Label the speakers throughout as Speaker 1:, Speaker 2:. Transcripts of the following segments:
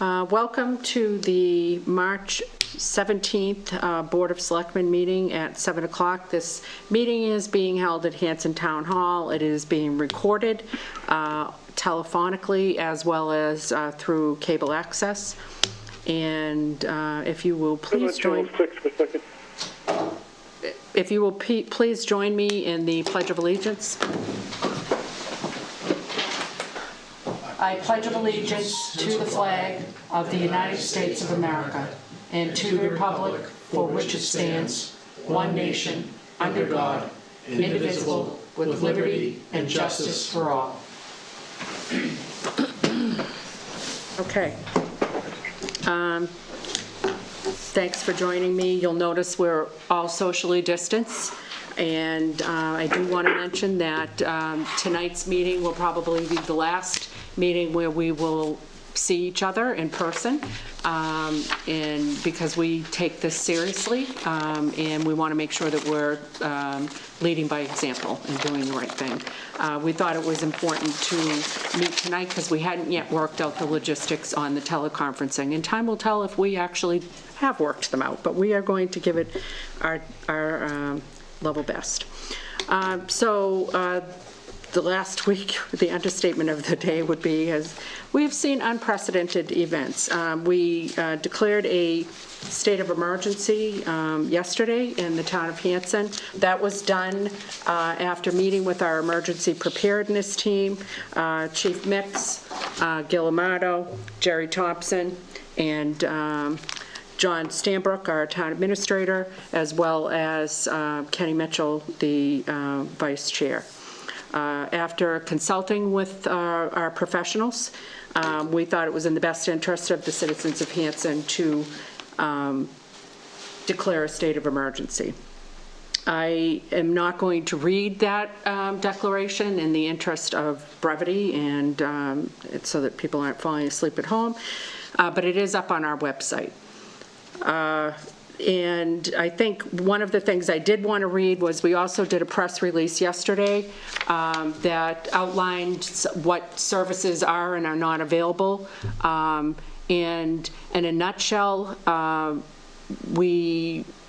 Speaker 1: Welcome to the March 17th Board of Selectmen meeting at 7 o'clock. This meeting is being held at Hanson Town Hall. It is being recorded telephonically as well as through cable access. And if you will please join... If you will please join me in the Pledge of Allegiance. I pledge of allegiance to the flag of the United States of America and to the republic for which it stands, one nation, under God, indivisible, with liberty and justice for all. Okay. Thanks for joining me. You'll notice we're all socially distanced. And I do want to mention that tonight's meeting will probably be the last meeting where we will see each other in person, and because we take this seriously, and we want to make sure that we're leading by example and doing the right thing. We thought it was important to meet tonight because we hadn't yet worked out the logistics on the teleconferencing, and time will tell if we actually have worked them out, but we are going to give it our level best. The last week, the understatement of the day would be, as we've seen unprecedented events. We declared a state of emergency yesterday in the town of Hanson. That was done after meeting with our emergency preparedness team, Chief Mix, Gil Amato, Jerry Thompson, and John Stambrook, our town administrator, as well as Kenny Mitchell, the vice chair. After consulting with our professionals, we thought it was in the best interest of the citizens of Hanson to declare a state of emergency. I am not going to read that declaration in the interest of brevity and so that people aren't falling asleep at home, but it is up on our website. And I think one of the things I did want to read was we also did a press release yesterday that outlined what services are and are not available. And in a nutshell,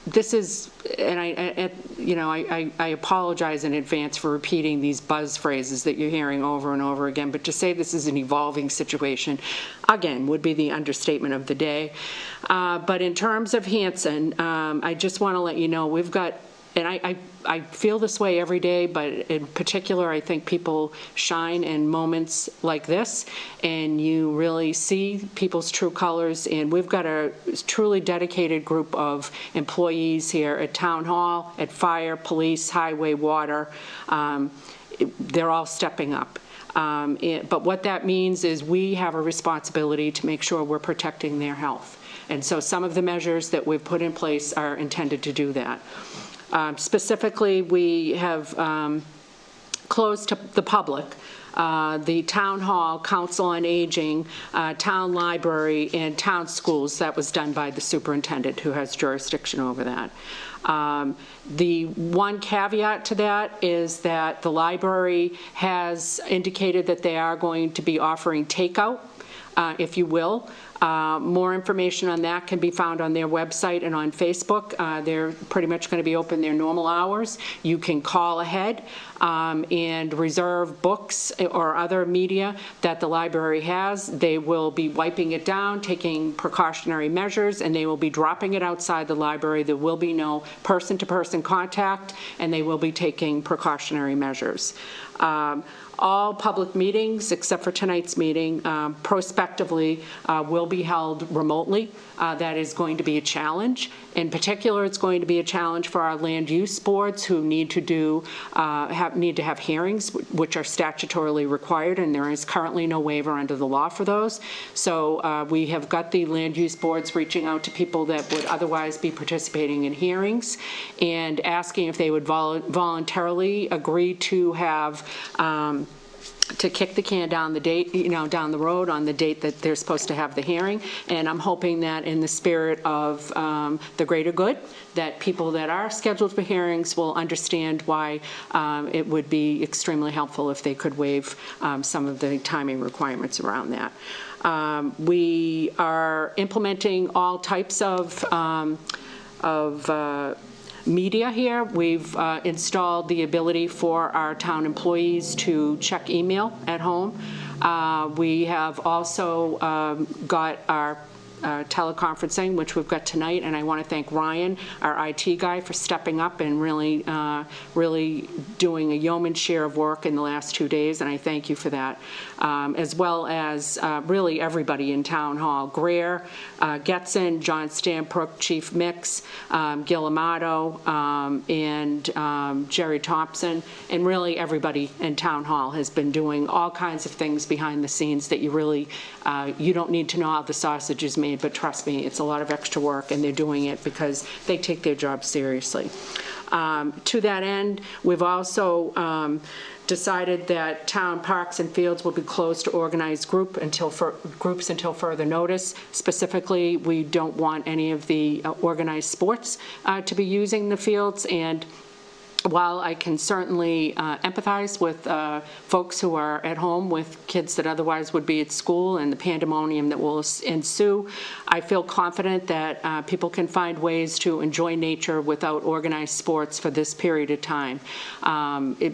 Speaker 1: this is, and I apologize in advance for repeating these buzz phrases that you're hearing over and over again, but to say this is an evolving situation, again, would be the understatement of the day. But in terms of Hanson, I just want to let you know we've got, and I feel this way every day, but in particular, I think people shine in moments like this, and you really see people's true colors, and we've got a truly dedicated group of employees here at Town Hall, at Fire, Police, Highway, Water. They're all stepping up. But what that means is we have a responsibility to make sure we're protecting their health. And so some of the measures that we've put in place are intended to do that. Specifically, we have closed to the public the Town Hall, Council on Aging, Town Library, and Town Schools. That was done by the superintendent who has jurisdiction over that. The one caveat to that is that the library has indicated that they are going to be offering takeout, if you will. More information on that can be found on their website and on Facebook. They're pretty much going to be open their normal hours. You can call ahead and reserve books or other media that the library has. They will be wiping it down, taking precautionary measures, and they will be dropping it outside the library. There will be no person-to-person contact, and they will be taking precautionary measures. All public meetings, except for tonight's meeting, prospectively will be held remotely. That is going to be a challenge. In particular, it's going to be a challenge for our land use boards who need to have hearings, which are statutorily required, and there is currently no waiver under the law for those. So we have got the land use boards reaching out to people that would otherwise be participating in hearings and asking if they would voluntarily agree to have to kick the can down the date, down the road on the date that they're supposed to have the hearing. And I'm hoping that in the spirit of the greater good, that people that are scheduled for hearings will understand why it would be extremely helpful if they could waive some of the timing requirements around that. We are implementing all types of media here. We've installed the ability for our town employees to check email at home. We have also got our teleconferencing, which we've got tonight, and I want to thank Ryan, our IT guy, for stepping up and really doing a yeoman's share of work in the last 2 days, and I thank you for that, as well as really everybody in Town Hall. Greer, Getson, John Stamprook, Chief Mix, Gil Amato, and Jerry Thompson, and really everybody in Town Hall has been doing all kinds of things behind the scenes that you really, you don't need to know how the sausage is made, but trust me, it's a lot of extra work, and they're doing it because they take their job seriously. To that end, we've also decided that town parks and fields will be closed to organized groups until further notice. Specifically, we don't want any of the organized sports to be using the fields, and while I can certainly empathize with folks who are at home with kids that otherwise would be at school and the pandemonium that will ensue, I feel confident that people can find ways to enjoy nature without organized sports for this period of time.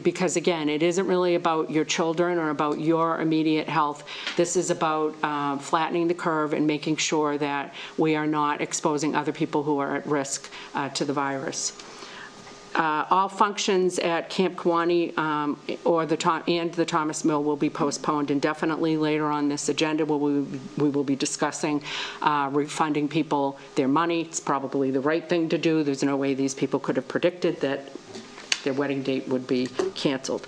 Speaker 1: Because again, it isn't really about your children or about your immediate health. This is about flattening the curve and making sure that we are not exposing other people who are at risk to the virus. All functions at Camp Kiwanee and the Thomas Mill will be postponed indefinitely. Later on this agenda, we will be discussing refunding people their money. It's probably the right thing to do. There's no way these people could have predicted that their wedding date would be canceled.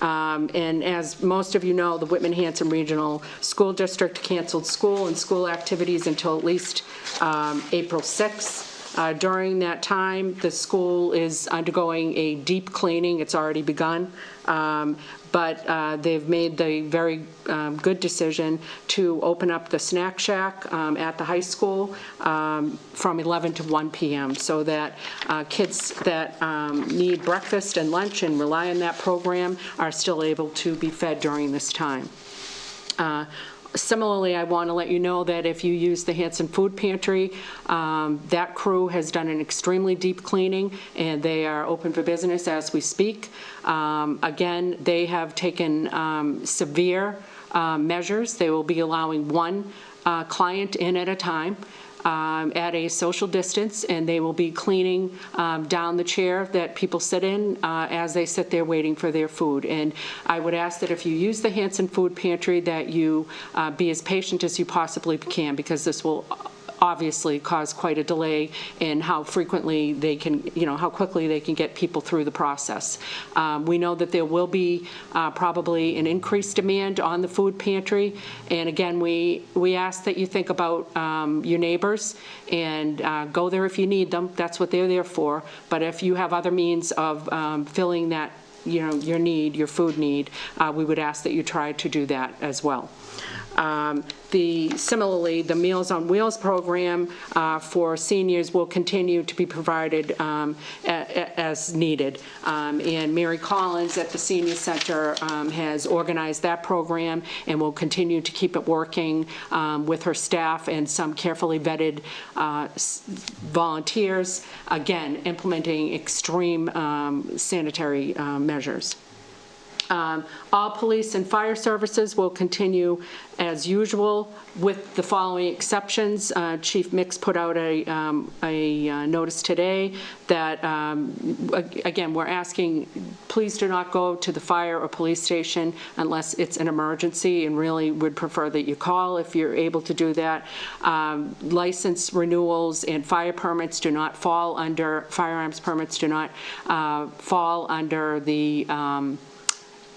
Speaker 1: And as most of you know, the Whitman-Hanson Regional School District canceled school and school activities until at least April 6th. During that time, the school is undergoing a deep cleaning. It's already begun. But they've made the very good decision to open up the snack shack at the high school from 11 to 1 p.m. so that kids that need breakfast and lunch and rely on that program are still able to be fed during this time. Similarly, I want to let you know that if you use the Hanson Food Pantry, that crew has done an extremely deep cleaning, and they are open for business as we speak. Again, they have taken severe measures. They will be allowing one client in at a time. At a social distance, and they will be cleaning down the chair that people sit in as they sit there waiting for their food. And I would ask that if you use the Hanson Food Pantry that you be as patient as you possibly can, because this will obviously cause quite a delay in how frequently they can, how quickly they can get people through the process. We know that there will be probably an increased demand on the food pantry, and again, we ask that you think about your neighbors and go there if you need them. That's what they're there for. But if you have other means of filling that, your need, your food need, we would ask that you try to do that as well. Similarly, the Meals on Wheels program for seniors will continue to be provided as needed. And Mary Collins at the Senior Center has organized that program and will continue to keep it working with her staff and some carefully vetted volunteers, again, implementing extreme sanitary measures. All police and fire services will continue as usual with the following exceptions. Chief Mix put out a notice today that, again, we're asking, please do not go to the fire or police station unless it's an emergency, and really would prefer that you call if you're able to do that. License renewals and fire permits do not fall under, firearms permits do not fall under the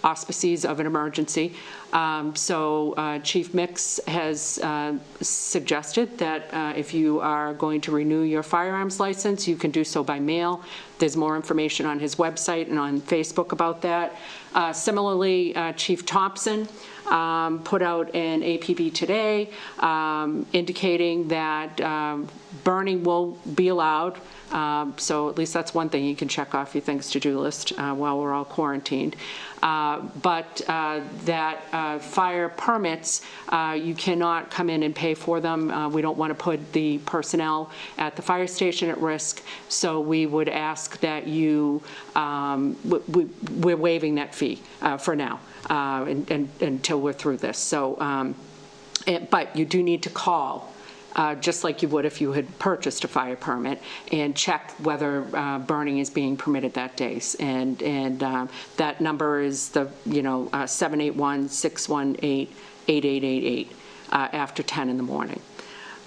Speaker 1: auspices of an emergency. So Chief Mix has suggested that if you are going to renew your firearms license, you can do so by mail. There's more information on his website and on Facebook about that. Similarly, Chief Thompson put out an APB today indicating that burning will be allowed. So at least that's one thing you can check off your things to do list while we're all quarantined. But that fire permits, you cannot come in and pay for them. We don't want to put the personnel at the fire station at risk, so we would ask that you, we're waiving that fee for now until we're through this. So, but you do need to call just like you would if you had purchased a fire permit, and check whether burning is being permitted that day. And that number is the 781-618-8888 after 10 in the morning.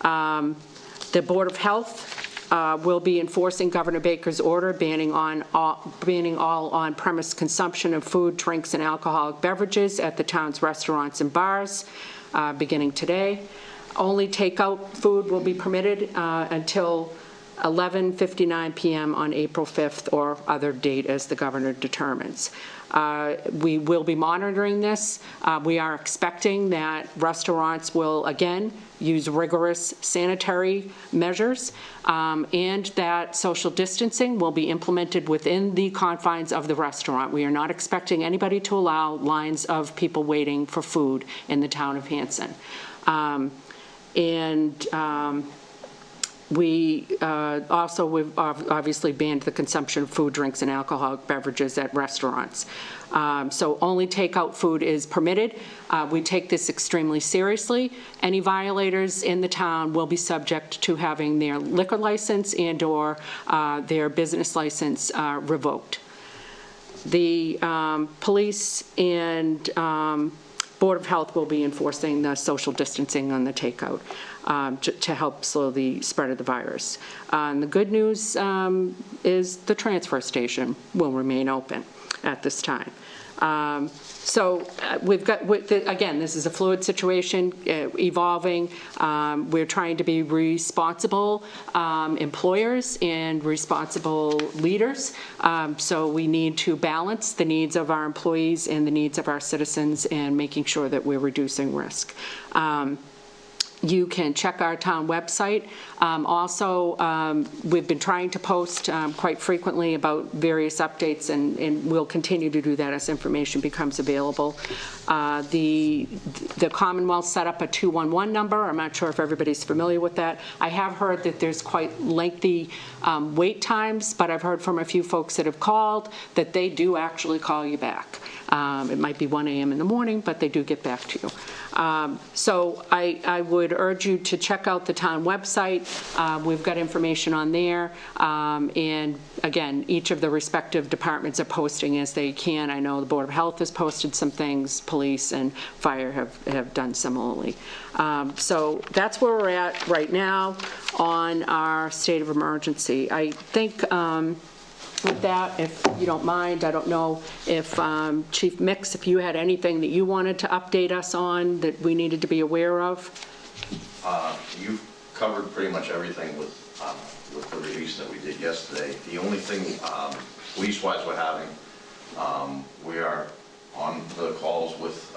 Speaker 1: The Board of Health will be enforcing Governor Baker's order banning all on-premise consumption of food, drinks, and alcoholic beverages at the town's restaurants and bars beginning today. Only takeout food will be permitted until 11:59 p.m. on April 5th or other date as the governor determines. We will be monitoring this. We are expecting that restaurants will, again, use rigorous sanitary measures and that social distancing will be implemented within the confines of the restaurant. We are not expecting anybody to allow lines of people waiting for food in the town of Hanson. We also, we've obviously banned the consumption of food, drinks, and alcoholic beverages at restaurants. So only takeout food is permitted. We take this extremely seriously. Any violators in the town will be subject to having their liquor license and/or their business license revoked. The police and Board of Health will be enforcing the social distancing on the takeout to help slow the spread of the virus. The good news is the transfer station will remain open at this time. So we've got, again, this is a fluid situation, evolving. We're trying to be responsible employers and responsible leaders. So we need to balance the needs of our employees and the needs of our citizens and making sure that we're reducing risk. You can check our town website. Also, we've been trying to post quite frequently about various updates, and we'll continue to do that as information becomes available. The Commonwealth set up a 211 number. I'm not sure if everybody's familiar with that. I have heard that there's quite lengthy wait times, but I've heard from a few folks that have called that they do actually call you back. It might be 1 a.m. in the morning, but they do get back to you. So I would urge you to check out the town website. We've got information on there. And again, each of the respective departments are posting as they can. I know the Board of Health has posted some things, police and fire have done similarly. So that's where we're at right now on our state of emergency. I think with that, if you don't mind, I don't know if Chief Mix, if you had anything that you wanted to update us on that we needed to be aware of.
Speaker 2: You've covered pretty much everything with the release that we did yesterday. The only thing police-wise we're having, we are on the calls with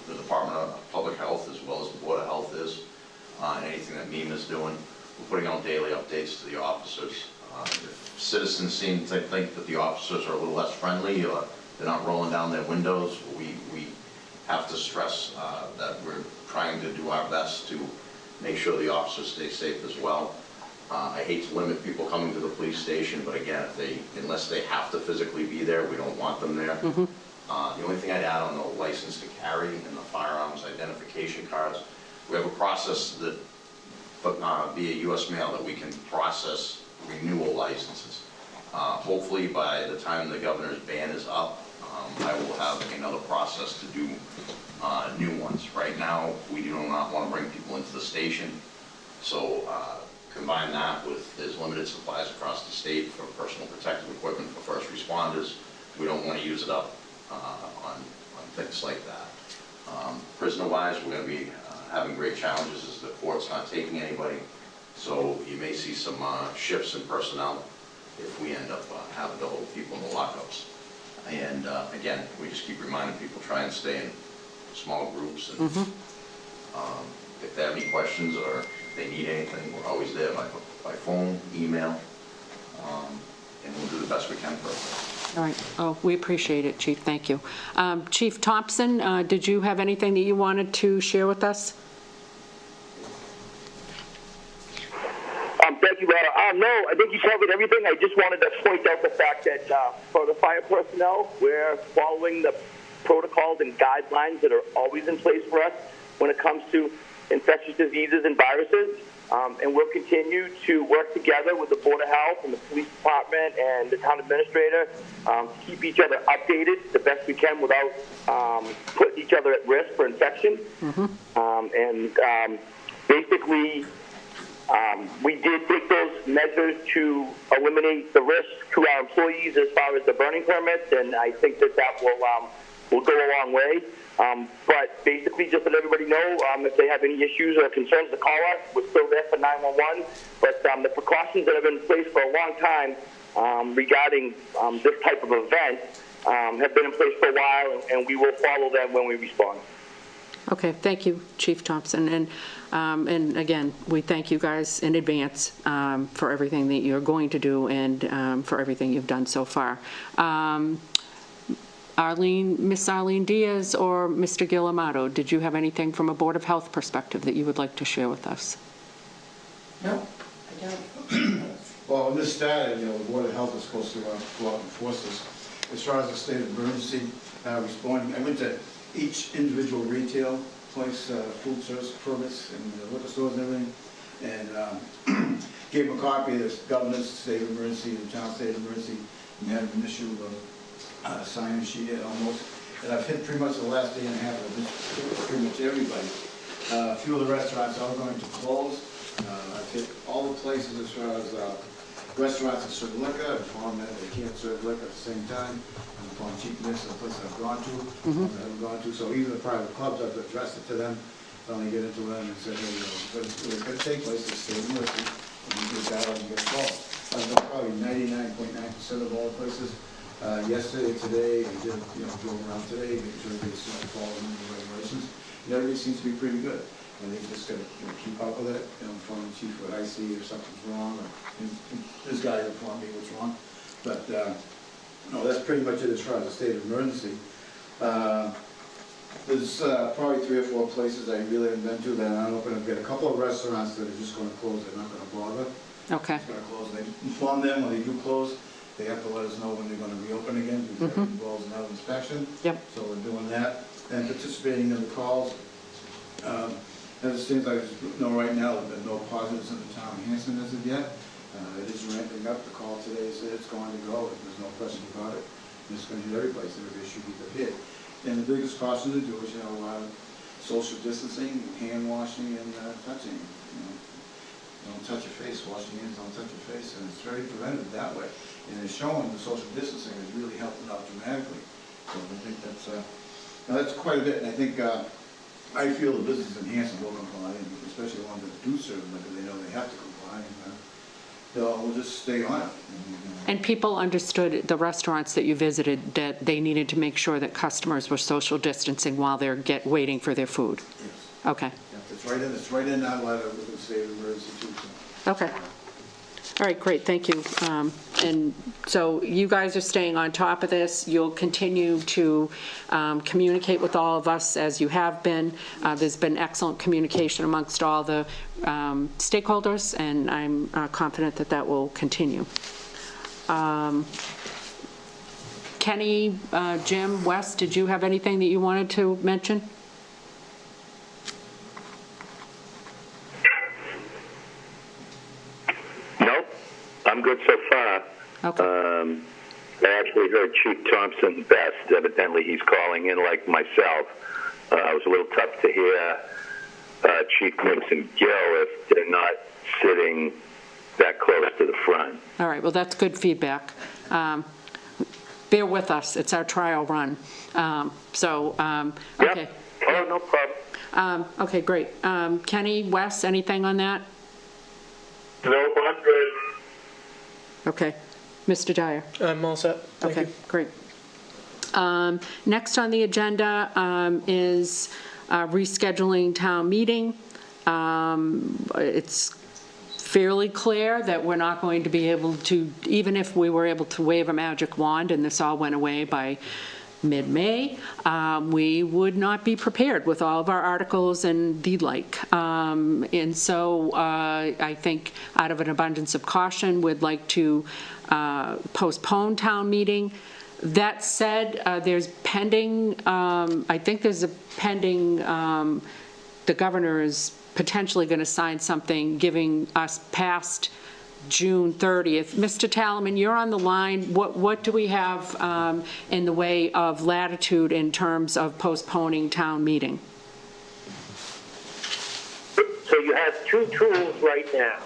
Speaker 2: the Department of Public Health as well as the Board of Health is, and anything that MEMA is doing. We're putting out daily updates to the officers. If citizens seem to think that the officers are a little less friendly or they're not rolling down their windows, we have to stress that we're trying to do our best to make sure the officers stay safe as well. I hate to limit people coming to the police station, but again, unless they have to physically be there, we don't want them there. Mm-hmm. The only thing I'd add on the license to carry and the firearms identification cards, we have a process that via U.S. mail that we can process renewal licenses. Hopefully by the time the governor's ban is up, I will have another process to do new ones. Right now, we do not want to bring people into the station, so combine that with there's limited supplies across the state for personal protective equipment for first responders. We don't want to use it up on things like that. Prisoner-wise, we're going to be having great challenges as the court's not taking anybody. So you may see some shifts in personnel if we end up having to hold people in the lockups. And again, we just keep reminding people, try and stay in small groups. And if they have any questions or if they need anything, we're always there by phone, email, and we'll do the best we can for them.
Speaker 1: All right. Oh, we appreciate it, Chief. Thank you. Chief Thompson, did you have anything that you wanted to share with us?
Speaker 3: Thank you, Rada. No, I think you covered everything. I just wanted to point out the fact that for the fire personnel, we're following the protocols and guidelines that are always in place for us when it comes to infectious diseases and viruses. And we'll continue to work together with the Board of Health and the Police Department and the Town Administrator to keep each other updated the best we can without putting each other at risk for infection. Basically, we did take those measures to eliminate the risk to our employees as far as the burning permits, and I think that will go a long way. But basically, just to let everybody know, if they have any issues or concerns to call us, we're still there for 911. But the precautions that have been in place for a long time regarding this type of event have been in place for a while, and we will follow them when we respond.
Speaker 1: Okay, thank you, Chief Thompson. And again, we thank you guys in advance for everything that you're going to do and for everything you've done so far. Miss Arlene Diaz or Mr. Gil Amato, did you have anything from a Board of Health perspective that you would like to share with us?
Speaker 4: No, I don't.
Speaker 5: Well, when this started, the Board of Health was supposed to go out and enforce this. As far as the state of emergency responding, I went to each individual retail place, food service permits, and the liquor stores and everything, and gave them a copy of this governor's state of emergency and town state of emergency. We had an issue of sign sheet almost, and I've hit pretty much the last day and a half of this, pretty much everybody. A few of the restaurants are going to close. I've hit all the places as far as restaurants that serve liquor, informed that they can't serve liquor at the same time, and upon cheapness of the places I've gone to, haven't gone to. So even the private clubs, I've addressed it to them, finally get into them and said, hey, but it's going to take place, it's state emergency, and you get that and get involved. I've done probably 99.9% of all the places. Yesterday, today, and did, drove around today, making sure they follow the regulations. And everything seems to be pretty good. And they just got to keep up with it. Inform the chief what I see if something's wrong, or this guy will inform me what's wrong. But no, that's pretty much it as far as the state of emergency. There's probably 3 or 4 places I really haven't been to that aren't open. I've got a couple of restaurants that are just going to close. They're not going to bother.
Speaker 1: Okay.
Speaker 5: It's going to close. They inform them when they do close. They have to let us know when they're going to reopen again, because that involves another inspection.
Speaker 1: Yep.
Speaker 5: So we're doing that and participating in the calls. As it seems like right now, there have been no positives in the town of Hanson as of yet. It is ramping up. The call today said it's going to go. There's no question about it. And it's going to hit every place. Everybody should be hit. And the biggest caution to do is, social distancing, hand washing, and touching. Don't touch your face, wash your hands, don't touch your face, and it's very preventive that way. And it's showing the social distancing is really helping out dramatically. So I think that's quite a bit. And I think I feel the business in Hanson will comply, and especially the ones that do serve liquor, they know they have to comply, and we'll just stay on it.
Speaker 1: And people understood, the restaurants that you visited, that they needed to make sure that customers were social distancing while they're waiting for their food?
Speaker 5: Yes.
Speaker 1: Okay.
Speaker 5: Yeah, it's right in that letter with the state of emergency too. So.
Speaker 1: Okay. All right, great, thank you. And so you guys are staying on top of this. You'll continue to communicate with all of us as you have been. There's been excellent communication amongst all the stakeholders, and I'm confident that that will continue. Kenny, Jim, Wes, did you have anything that you wanted to mention?
Speaker 3: I'm good so far.
Speaker 1: Okay.
Speaker 3: I actually heard Chief Thompson best. Evidently, he's calling in like myself. It was a little tough to hear Chief Nix and Gil if they're not sitting that close to the front.
Speaker 1: All right, well, that's good feedback. Bear with us. It's our trial run. Okay.
Speaker 3: Yep. Oh, no problem.
Speaker 1: Okay, great. Kenny, Wes, anything on that?
Speaker 3: No, I'm good.
Speaker 1: Okay. Mr. Dyer?
Speaker 6: I'm all set. Thank
Speaker 1: Okay,
Speaker 6: you.
Speaker 1: great. Next on the agenda is rescheduling town meeting. It's fairly clear that we're not going to be able to, even if we were able to wave a magic wand and this all went away by mid-May, we would not be prepared with all of our articles and the like. And so I think out of an abundance of caution, we'd like to postpone town meeting. That said, there's pending, I think there's a pending, the governor is potentially going to sign something giving us past June 30th. Mr. Talaman, you're on the line. What do we have in the way of latitude in terms of postponing town meeting?
Speaker 3: So you have two tools right now.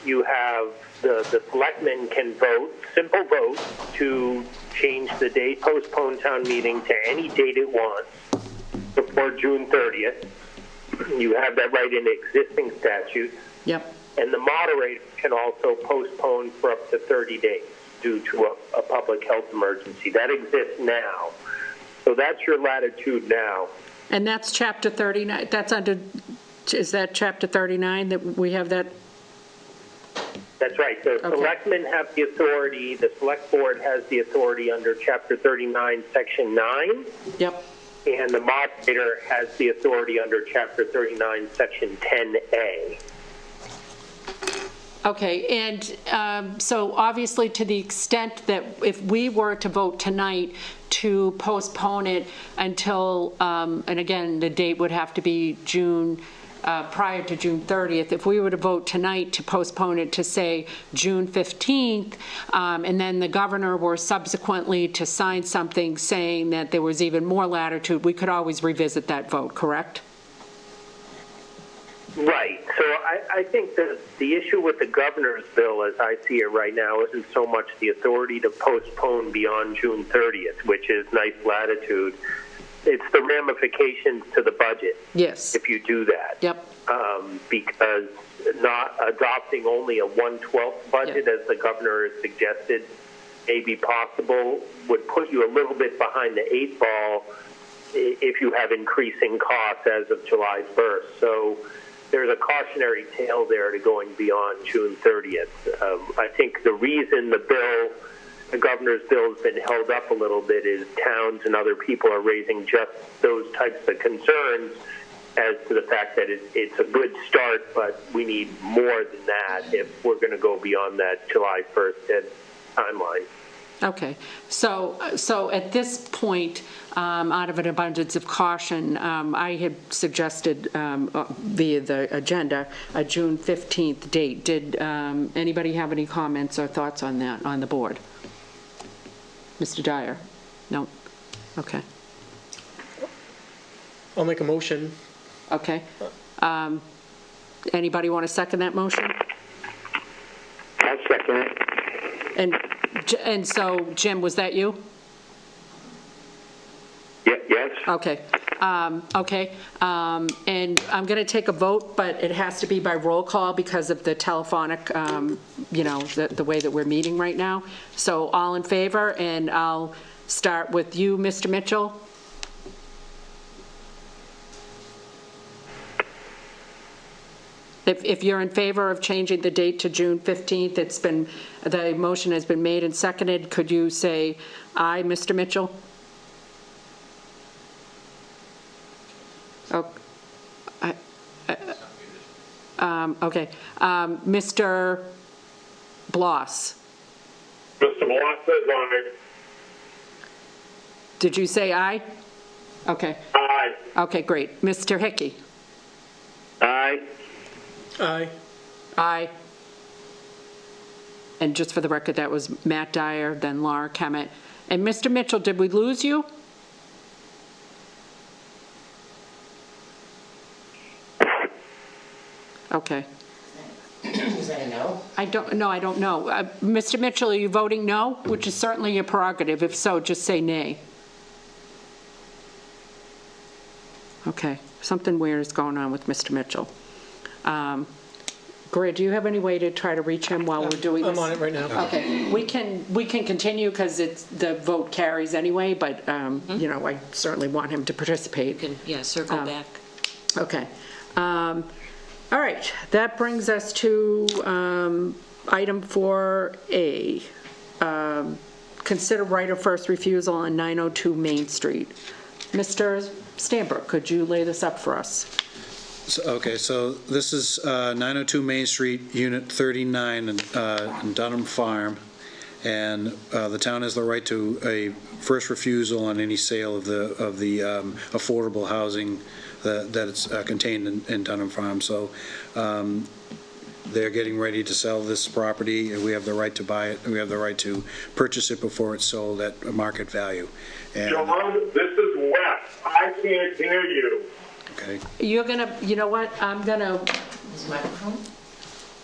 Speaker 3: You have the selectmen can vote, simple vote, to change the date, postpone town meeting to any date it wants before June 30th. You have that right in existing statutes.
Speaker 1: Yep.
Speaker 3: And the moderator can also postpone for up to 30 days due to a public health emergency. That exists now. So that's your latitude now.
Speaker 1: And that's chapter 39, that's under, is that chapter 39 that we have that?
Speaker 3: That's right. The selectmen have the authority, the select board has the authority under chapter 39, section 9.
Speaker 1: Yep.
Speaker 3: And the moderator has the authority under chapter 39, section 10A.
Speaker 1: Okay, and so obviously to the extent that if we were to vote tonight to postpone it until, and again, the date would have to be June, prior to June 30th, if we were to vote tonight to postpone it to, say, June 15th, and then the governor were subsequently to sign something saying that there was even more latitude, we could always revisit that vote, correct?
Speaker 3: Right. So I think that the issue with the governor's bill, as I see it right now, isn't so much the authority to postpone beyond June 30th, which is nice latitude. It's the ramifications to the budget.
Speaker 1: Yes.
Speaker 3: If you do that.
Speaker 1: Yep.
Speaker 3: Because not adopting only a 1/12 budget, as the governor has suggested, may be possible, would put you a little bit behind the 8 ball if you have increasing costs as of July 1st. So there's a cautionary tale there to going beyond June 30th. I think the reason the governor's bill has been held up a little bit is towns and other people are raising just those types of concerns as to the fact that it's a good start, but we need more than that if we're going to go beyond that July 1st timeline.
Speaker 1: Okay, so at this point, out of an abundance of caution, I had suggested via the agenda a June 15th date. Did anybody have any comments or thoughts on that on the board? Mr. Dyer? No? Okay.
Speaker 6: I'll make a motion.
Speaker 1: Okay. Anybody want to second that motion?
Speaker 3: I'll second it.
Speaker 1: And so, Jim, was that you?
Speaker 3: Yes.
Speaker 1: Okay. Okay. And I'm going to take a vote, but it has to be by roll call because of the telephonic, the way that we're meeting right now. So all in favor, and I'll start with you, Mr. Mitchell. If you're in favor of changing the date to June 15th, the motion has been made and seconded. Could you say aye, Mr. Mitchell? Oh, okay. Mr. Bloss?
Speaker 3: Mr. Bloss says aye.
Speaker 1: Did you say aye? Okay.
Speaker 3: Aye.
Speaker 1: Okay, great. Mr. Hickey?
Speaker 3: Aye.
Speaker 6: Aye.
Speaker 1: Aye. And just for the record, that was Matt Dyer, then Laura Kemet. And Mr. Mitchell, did we lose you? Okay.
Speaker 4: Is that a no?
Speaker 1: I don't know. Mr. Mitchell, are you voting no? Which is certainly your prerogative. If so, just say nay. Okay, something weird is going on with Mr. Mitchell. Greer, do you have any way to try to reach him while we're doing this?
Speaker 6: I'm on it right now.
Speaker 1: Okay, we can continue because the vote carries anyway, but, you know, I certainly want him to participate.
Speaker 7: You can, circle back.
Speaker 1: Okay. All right, that brings us to item 4A. Consider right of first refusal on 902 Main Street. Mr. Stanbrook, could you lay this up for us?
Speaker 8: Okay, so this is 902 Main Street, Unit 39 in Dunham Farm, and the town has the right to a first refusal on any sale of the affordable housing that is contained in Dunham Farm. So they're getting ready to sell this property, and we have the right to buy it, and we have the right to purchase it before it's sold at market value. And,
Speaker 9: John, this is Wes. I can't hear you.
Speaker 8: okay,
Speaker 1: You're gonna, you know what, I'm gonna,
Speaker 4: His microphone?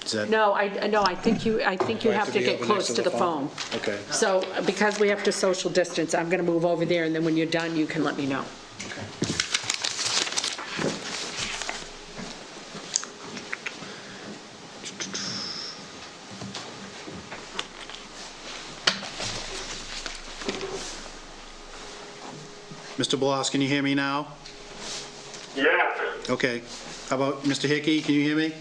Speaker 8: is that?
Speaker 1: no, I think you have to
Speaker 8: be
Speaker 1: get
Speaker 8: over
Speaker 1: close
Speaker 8: next
Speaker 1: to the phone.
Speaker 8: Okay.
Speaker 1: So, because we have to social distance, I'm gonna move over there, and then when you're done, you can let me know.
Speaker 8: Mr. Blas, can you hear me now?
Speaker 9: Yeah.
Speaker 8: Okay. How about Mr. Hickey, can you hear me?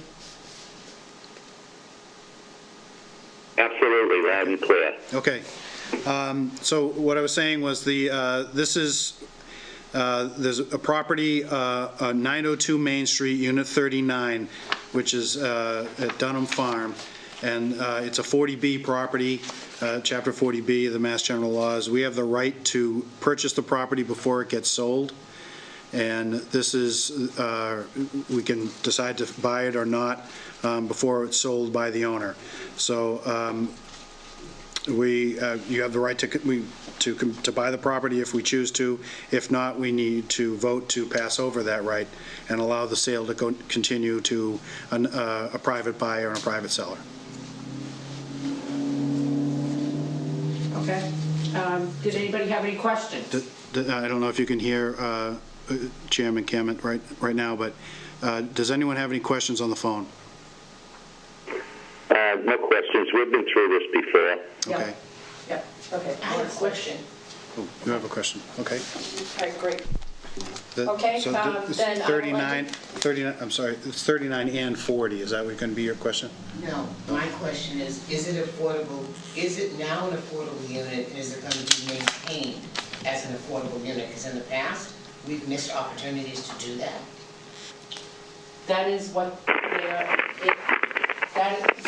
Speaker 3: Absolutely, loud and clear.
Speaker 8: Okay. So what I was saying was there's a property, 902 Main Street, Unit 39, which is at Dunham Farm, and it's a 40B property, Chapter 40B of the Mass General Laws. We have the right to purchase the property before it gets sold, and this is, we can decide to buy it or not before it's sold by the owner. So you have the right to buy the property if we choose to. If not, we need to vote to pass over that right and allow the sale to continue to a private buyer and a private seller.
Speaker 1: Okay. Did anybody have any questions?
Speaker 8: I don't know if you can hear Chairman Kemet right now, but does anyone have any questions on the phone?
Speaker 3: No questions. We've been through this before.
Speaker 8: Okay.
Speaker 1: Yeah, okay.
Speaker 4: I have a question.
Speaker 8: Oh, you have a question? Okay.
Speaker 1: All right, great. Okay,
Speaker 8: So it's
Speaker 1: then I will
Speaker 8: 39, I'm sorry, it's 39 and 40. Is that going to be your question?
Speaker 4: No, my question is it affordable, is it now an affordable unit, and is it going to be maintained as an affordable unit? Because in the past, we've missed opportunities to do that.
Speaker 1: That is what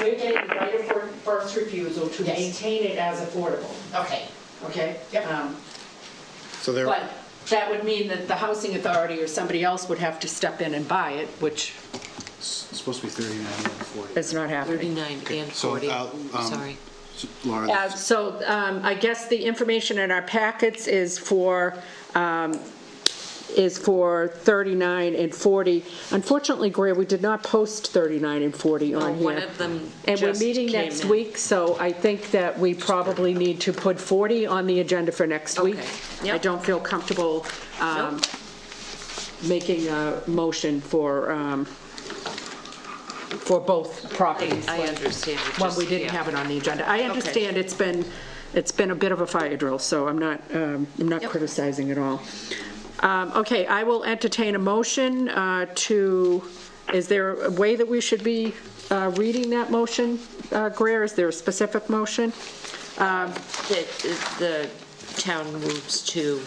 Speaker 1: we're getting the right of first refusal to
Speaker 4: Yes.
Speaker 1: maintain it as affordable,
Speaker 4: Okay.
Speaker 1: okay?
Speaker 4: Yep.
Speaker 8: So there.
Speaker 1: But that would mean that the housing authority or somebody else would have to step in and buy it, which
Speaker 8: It's supposed to be 39 and 40.
Speaker 1: is not happening.
Speaker 7: 39 and
Speaker 8: So,
Speaker 7: 40,
Speaker 8: um,
Speaker 7: sorry.
Speaker 8: Laura,
Speaker 1: So I guess the information in our packets is for 39 and 40. Unfortunately, Greer, we did not post 39 and 40 on here.
Speaker 7: One of them
Speaker 1: And we're
Speaker 7: just
Speaker 1: meeting
Speaker 7: came
Speaker 1: next
Speaker 7: in.
Speaker 1: week, so I think that we probably need to put 40 on the agenda for next week.
Speaker 7: Okay. Yep.
Speaker 1: I don't feel comfortable
Speaker 7: Nope.
Speaker 1: making a motion for both properties.
Speaker 7: I understand. It
Speaker 1: When
Speaker 7: just-
Speaker 1: we didn't
Speaker 7: yeah.
Speaker 1: have it on the agenda. I understand it's been a bit of a fire drill, so I'm not criticizing at all. Okay, I will entertain a motion is there a way that we should be reading that motion, Greer? Is there a specific motion?
Speaker 7: The town moves to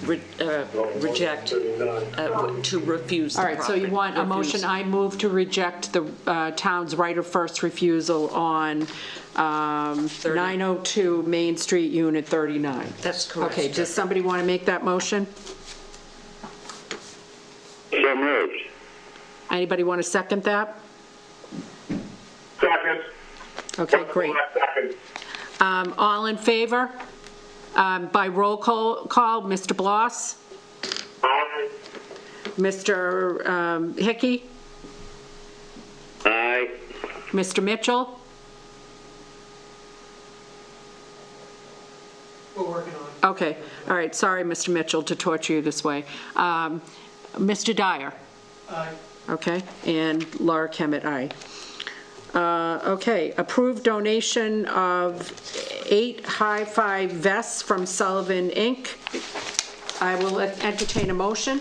Speaker 7: reject, to refuse the
Speaker 1: All right, so you
Speaker 7: property.
Speaker 1: want a motion, I move to reject the town's right of first refusal on 902 Main Street, Unit 39.
Speaker 7: That's correct.
Speaker 1: Okay, does somebody want to make that motion?
Speaker 3: So moved.
Speaker 1: Anybody want to second that?
Speaker 9: Second.
Speaker 1: Okay, great.
Speaker 9: Second.
Speaker 1: All in favor? By roll call, Mr. Bloss?
Speaker 9: Aye.
Speaker 1: Mr. Hickey?
Speaker 3: Aye.
Speaker 1: Mr. Mitchell?
Speaker 6: We're working on it.
Speaker 1: Okay, all right, sorry, Mr. Mitchell, to torture you this way. Mr. Dyer?
Speaker 6: Aye.
Speaker 1: Okay, and Laura Kemet, aye. Okay, approved donation of 8 high-five vests from Sullivan, Inc. I will entertain a motion.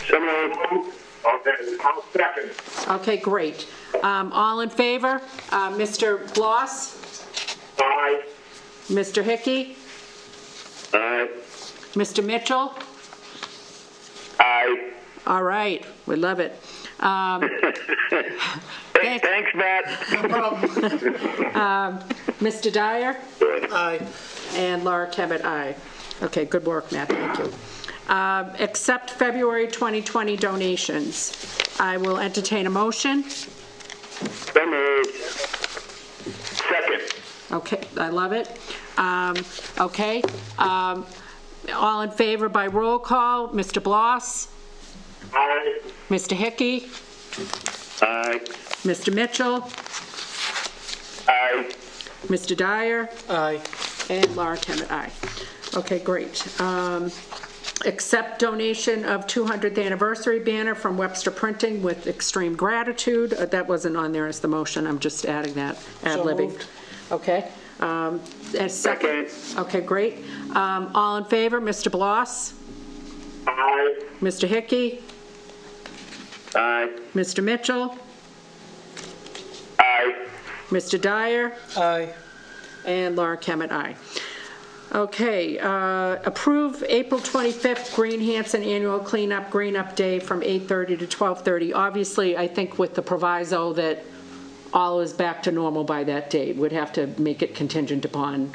Speaker 9: So moved. Okay, I'll second.
Speaker 1: Okay, great. All in favor? Mr. Bloss?
Speaker 9: Aye.
Speaker 1: Mr. Hickey?
Speaker 9: Aye.
Speaker 1: Mr. Mitchell?
Speaker 3: Aye.
Speaker 1: All right, we love it.
Speaker 3: Thanks, Matt.
Speaker 1: Mr. Dyer?
Speaker 6: Aye.
Speaker 1: And Laura Kemet, aye. Okay, good work, Matt, thank you. Accept February 2020 donations. I will entertain a motion.
Speaker 3: So moved. Second.
Speaker 1: Okay, I love it. Okay, all in favor by roll call, Mr. Bloss,
Speaker 9: Aye.
Speaker 1: Mr. Hickey,
Speaker 3: Aye.
Speaker 1: Mr. Mitchell,
Speaker 3: Aye.
Speaker 1: Mr. Dyer,
Speaker 6: Aye.
Speaker 1: and Laura Kemet, aye. Okay, great. Accept donation of 200th anniversary banner from Webster Printing with extreme gratitude. That wasn't on there as the motion, I'm just adding that, ad-libbing.
Speaker 6: moved.
Speaker 1: Okay. And second? Okay, great. All in favor, Mr. Bloss,
Speaker 9: Aye.
Speaker 1: Mr. Hickey,
Speaker 3: Aye.
Speaker 1: Mr. Mitchell,
Speaker 3: Aye.
Speaker 1: Mr. Dyer,
Speaker 6: Aye.
Speaker 1: and Laura Kemet, aye. Okay, approve April 25th Green Hanson Annual Cleanup, Green Up Day from 8:30 to 12:30. Obviously, I think with the proviso that all is back to normal by that date. Would have to make it contingent upon,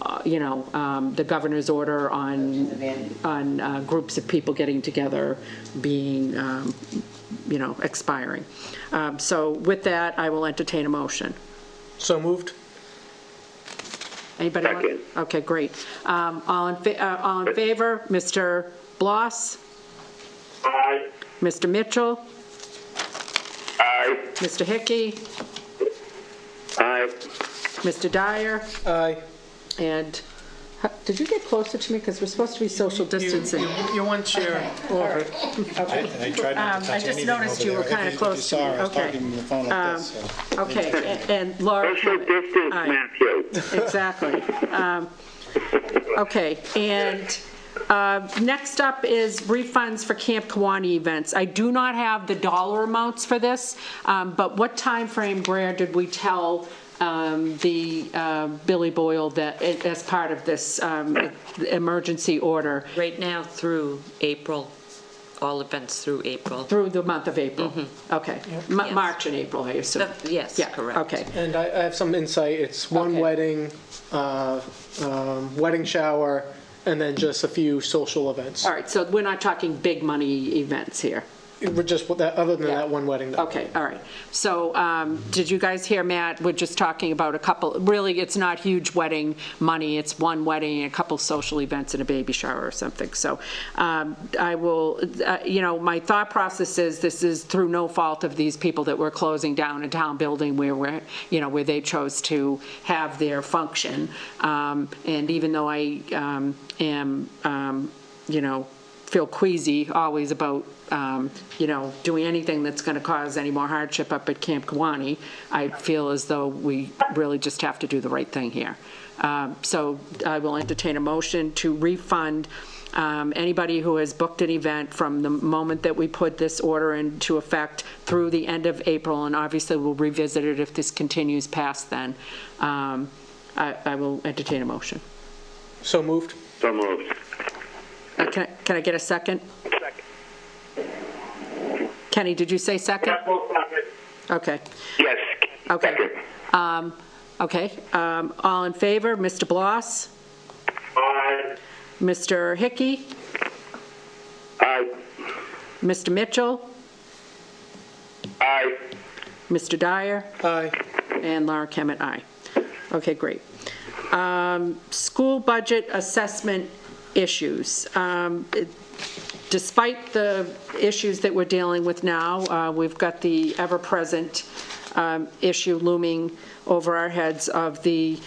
Speaker 1: the governor's order on groups of people getting together being, expiring. So with that, I will entertain a motion.
Speaker 6: So moved.
Speaker 1: Anybody want?
Speaker 3: Second.
Speaker 1: Okay, great. All in favor? Mr. Bloss?
Speaker 9: Aye.
Speaker 1: Mr. Mitchell?
Speaker 3: Aye.
Speaker 1: Mr. Hickey?
Speaker 3: Aye.
Speaker 1: Mr. Dyer?
Speaker 6: Aye.
Speaker 1: And, did you get closer to me? Because we're supposed to be social distancing.
Speaker 6: You're one chair over.
Speaker 8: I tried not to touch
Speaker 1: I just
Speaker 8: anything
Speaker 1: noticed
Speaker 8: over
Speaker 1: you were
Speaker 8: there.
Speaker 1: kinda
Speaker 8: If
Speaker 1: close to me.
Speaker 8: you saw, I was
Speaker 1: Okay.
Speaker 8: talking on the phone like this, so.
Speaker 1: Okay, and Laura?
Speaker 3: Social distance,
Speaker 1: Aye.
Speaker 3: Matthew.
Speaker 1: Exactly. Okay, and next up is refunds for Camp Kiwanee events. I do not have the dollar amounts for this, but what time frame, Blair, did we tell the Billy Boyle that as part of this emergency order?
Speaker 7: Right now through April, all events through April.
Speaker 1: Through the month of April? Okay.
Speaker 7: Yes.
Speaker 1: March and April, I assume?
Speaker 7: Yes,
Speaker 1: Yeah,
Speaker 7: correct.
Speaker 1: okay.
Speaker 6: And I have some insight. It's one
Speaker 1: Okay.
Speaker 6: wedding, wedding shower, and then just a few social events.
Speaker 1: All right, so we're not talking big money events here?
Speaker 6: We're just, other than
Speaker 1: Yeah.
Speaker 6: that one wedding.
Speaker 1: Okay, all right. So did you guys hear, Matt? We're just talking about a couple, really, it's not huge wedding money. It's one wedding, a couple social events, and a baby shower or something. So I will, my thought process is this is through no fault of these people that we're closing down a town building where they chose to have their function. And even though I feel queasy always about doing anything that's going to cause any more hardship up at Camp Kiwanee, I feel as though we really just have to do the right thing here. So I will entertain a motion to refund anybody who has booked an event from the moment that we put this order into effect through the end of April, and obviously we'll revisit it if this continues past then. I will entertain a motion.
Speaker 6: So moved.
Speaker 3: So moved.
Speaker 1: Can I get a second?
Speaker 3: Second.
Speaker 1: Kenny, did you say second?
Speaker 9: Yes, we'll second.
Speaker 1: Okay.
Speaker 3: Yes.
Speaker 1: Okay.
Speaker 3: Second.
Speaker 1: Okay. All in favor? Mr. Bloss?
Speaker 9: Aye.
Speaker 1: Mr. Hickey?
Speaker 3: Aye.
Speaker 1: Mr. Mitchell?
Speaker 3: Aye.
Speaker 1: Mr. Dyer?
Speaker 6: Aye.
Speaker 1: And Laura Kemet, aye. Okay, great. School budget assessment issues. Despite the issues that we're dealing with now, we've got the ever-present issue looming over our heads of the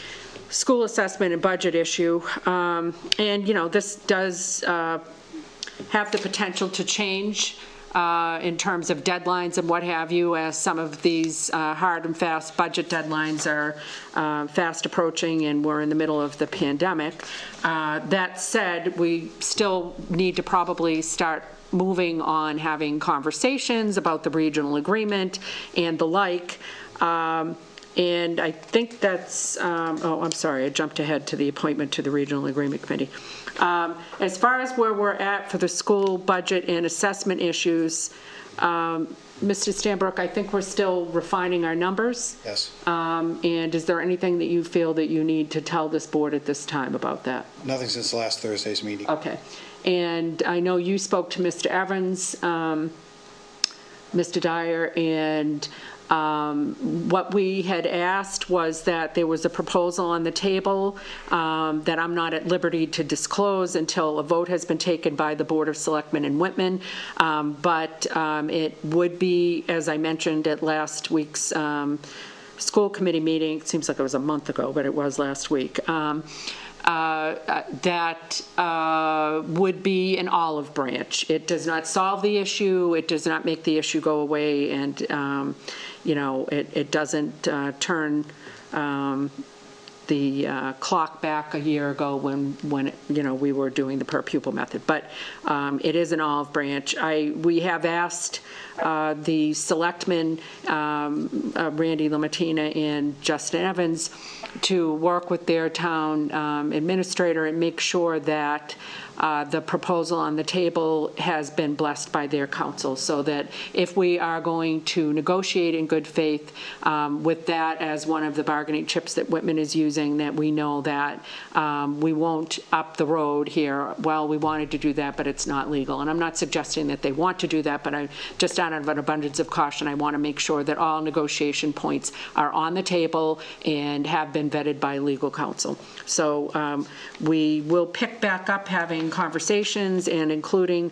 Speaker 1: school assessment and budget issue. And, you know, this does have the potential to change in terms of deadlines and what have you, as some of these hard and fast budget deadlines are fast approaching and we're in the middle of the pandemic. That said, we still need to probably start moving on having conversations about the regional agreement and the like. And I think that's, oh, I'm sorry, I jumped ahead to the appointment to the Regional Agreement Committee. As far as where we're at for the school budget and assessment issues, Mr. Stanbrook, I think we're still refining our numbers.
Speaker 8: Yes.
Speaker 1: And is there anything that you feel that you need to tell this board at this time about that?
Speaker 8: Nothing since last Thursday's meeting.
Speaker 1: Okay. And I know you spoke to Mr. Evans, Mr. Dyer, and what we had asked was that there was a proposal on the table that I'm not at liberty to disclose until a vote has been taken by the Board of Selectmen in Whitman. But it would be, as I mentioned at last week's school committee meeting, it seems like it was a month ago, but it was last week, that would be an olive branch. It does not solve the issue, it does not make the issue go away, and you know, it doesn't turn the clock back a year ago when you know, we were doing the per pupil method. But it is an olive branch. We have asked the selectmen, Randy Lamartina and Justin Evans, to work with their town administrator and make sure that the proposal on the table has been blessed by their council, so that if we are going to negotiate in good faith with that as one of the bargaining chips that Whitman is using, that we know that we won't up the road here, well, we wanted to do that, but it's not legal. And I'm not suggesting that they want to do that, but I just, out of an abundance of caution, I want to make sure that all negotiation points are on the table and have been vetted by legal counsel. So we will pick back up having conversations, and including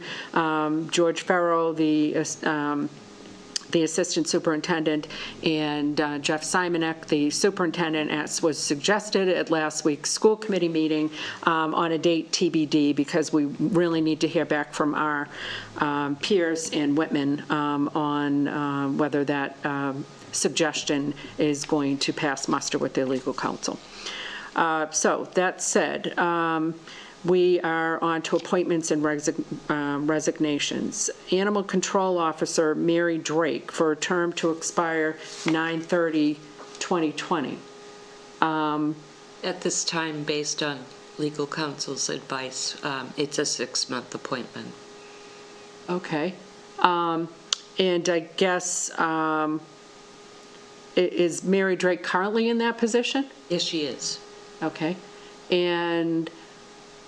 Speaker 1: George Farrow, the assistant superintendent, and Jeff Simonek, the superintendent, as was suggested at last week's school committee meeting, on a date TBD, because we really need to hear back from our peers in Whitman on whether that suggestion is going to pass muster with their legal counsel. So that said, we are on to appointments and resignations. Animal Control Officer Mary Drake, for a term to expire 9/30/2020.
Speaker 7: At this time, based on legal counsel's advice, it's a 6-month appointment.
Speaker 1: Okay. And I guess, is Mary Drake currently in that position?
Speaker 7: Yes, she is.
Speaker 1: Okay. And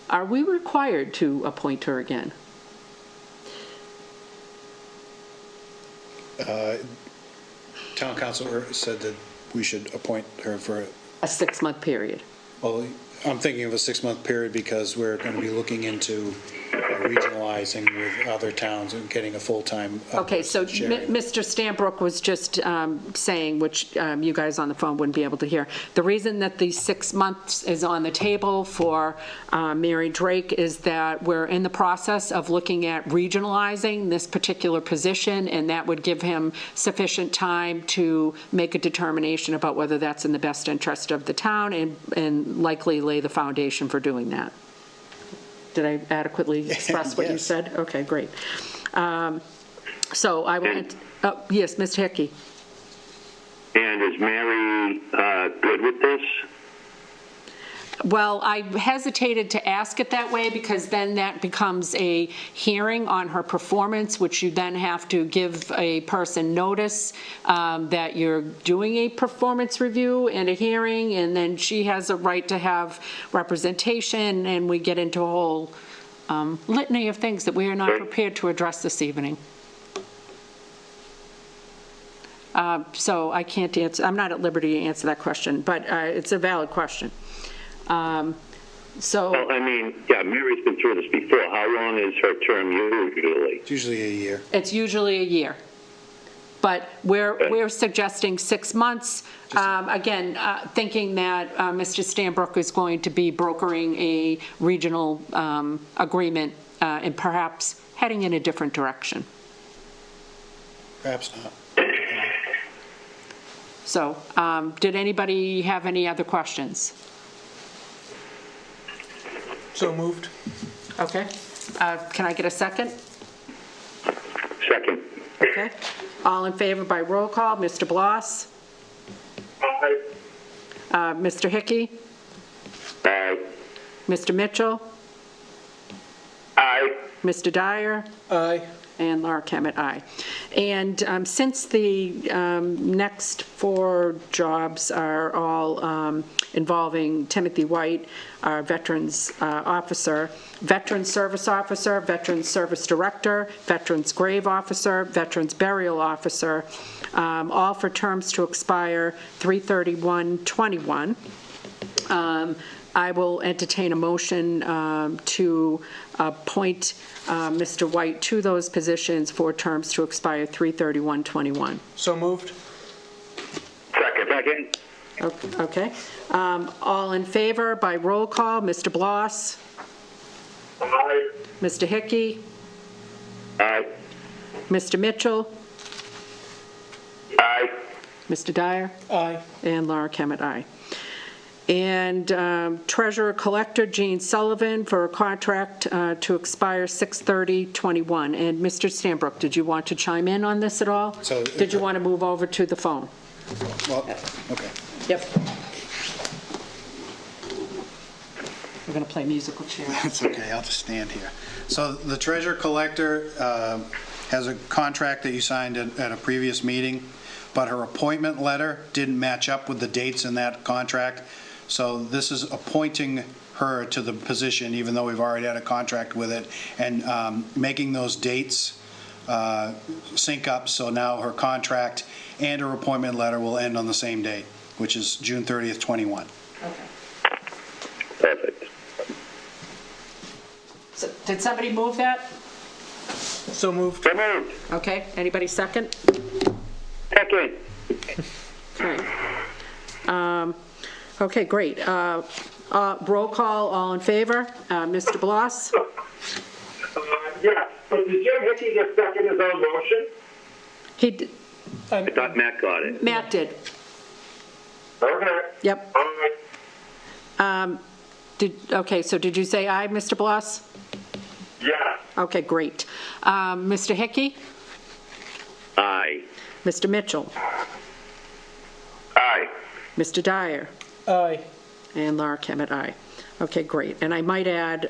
Speaker 1: are we required to appoint her again?
Speaker 8: Town council said that we should appoint her for,
Speaker 1: A 6-month period.
Speaker 8: well, I'm thinking of a 6-month period because we're going to be looking into regionalizing with other towns and getting a full-time
Speaker 1: Okay, so
Speaker 8: sharing.
Speaker 1: Mr. Stanbrook was just saying, which you guys on the phone wouldn't be able to hear, the reason that the 6 months is on the table for Mary Drake is that we're in the process of looking at regionalizing this particular position, and that would give him sufficient time to make a determination about whether that's in the best interest of the town, and likely lay the foundation for doing that. Did I adequately express what you
Speaker 8: Yes.
Speaker 1: said? Okay, great. So I want, yes, Mr. Hickey.
Speaker 9: And is Mary good with this?
Speaker 1: Well, I hesitated to ask it that way, because then that becomes a hearing on her performance, which you then have to give a person notice that you're doing a performance review and a hearing, and then she has a right to have representation, and we get into a whole litany of things that we are not prepared to address this evening. So I can't answer, I'm not at liberty to answer that question, but it's a valid question. So,
Speaker 9: Well, I mean, yeah, Mary's been through this before. How long is her term usually?
Speaker 8: It's usually a year.
Speaker 1: it's usually a year. But we're suggesting 6 months. Again, thinking that Mr. Stanbrook is going to be brokering a regional agreement and perhaps heading in a different direction.
Speaker 8: Perhaps not.
Speaker 1: So, did anybody have any other questions?
Speaker 6: So moved.
Speaker 1: Okay. Can I get a second?
Speaker 9: Second.
Speaker 1: Okay. All in favor by roll call, Mr. Bloss?
Speaker 3: Aye.
Speaker 1: Mr. Hickey?
Speaker 9: Aye.
Speaker 1: Mr. Mitchell?
Speaker 3: Aye.
Speaker 1: Mr. Dyer?
Speaker 6: Aye.
Speaker 1: And Laura Kemet, aye. And since the next 4 jobs are all involving Timothy White, our Veterans Officer, Veterans Service Officer, Veterans Service Director, Veterans Grave Officer, Veterans Burial Officer, all for terms to expire 3/31/21. I will entertain a motion to appoint Mr. White to those positions for terms to expire 3/31/21.
Speaker 6: So moved.
Speaker 3: Second.
Speaker 1: Okay. All in favor by roll call, Mr. Bloss?
Speaker 3: Aye.
Speaker 1: Mr. Hickey?
Speaker 3: Aye.
Speaker 1: Mr. Mitchell?
Speaker 3: Aye.
Speaker 1: Mr. Dyer?
Speaker 6: Aye.
Speaker 1: And Laura Kemet, aye. And Treasurer Collector Gene Sullivan for a contract to expire 6/30/21. And Mr. Stanbrook, did you want to chime in on this at all?
Speaker 8: So-
Speaker 1: Did you want to move over to the phone?
Speaker 8: Well, okay.
Speaker 1: Yep. We're going to play musical chairs.
Speaker 8: It's okay, I'll just stand here. So the treasurer collector has a contract that you signed at a previous meeting, but her appointment letter didn't match up with the dates in that contract. So this is appointing her to the position, even though we've already had a contract with it, and making those dates sync up, so now her contract and her appointment letter will end on the same date, which is June 30th, 21.
Speaker 9: Perfect.
Speaker 1: So, did somebody move that?
Speaker 6: So moved.
Speaker 3: So moved.
Speaker 1: Okay, anybody second?
Speaker 3: Second.
Speaker 1: Okay. Okay, great. Roll call, all in favor? Mr. Bloss?
Speaker 3: Yeah, so did Jim Hickey just second his own motion?
Speaker 9: I thought Matt got it.
Speaker 1: Matt did.
Speaker 3: Okay.
Speaker 1: Yep.
Speaker 3: All right.
Speaker 1: Okay, so did you say aye, Mr. Bloss?
Speaker 3: Yeah.
Speaker 1: Okay, great. Mr. Hickey?
Speaker 9: Aye.
Speaker 1: Mr. Mitchell?
Speaker 3: Aye.
Speaker 1: Mr. Dyer?
Speaker 6: Aye.
Speaker 1: And Laura Kemet, aye. Okay, great. And I might add,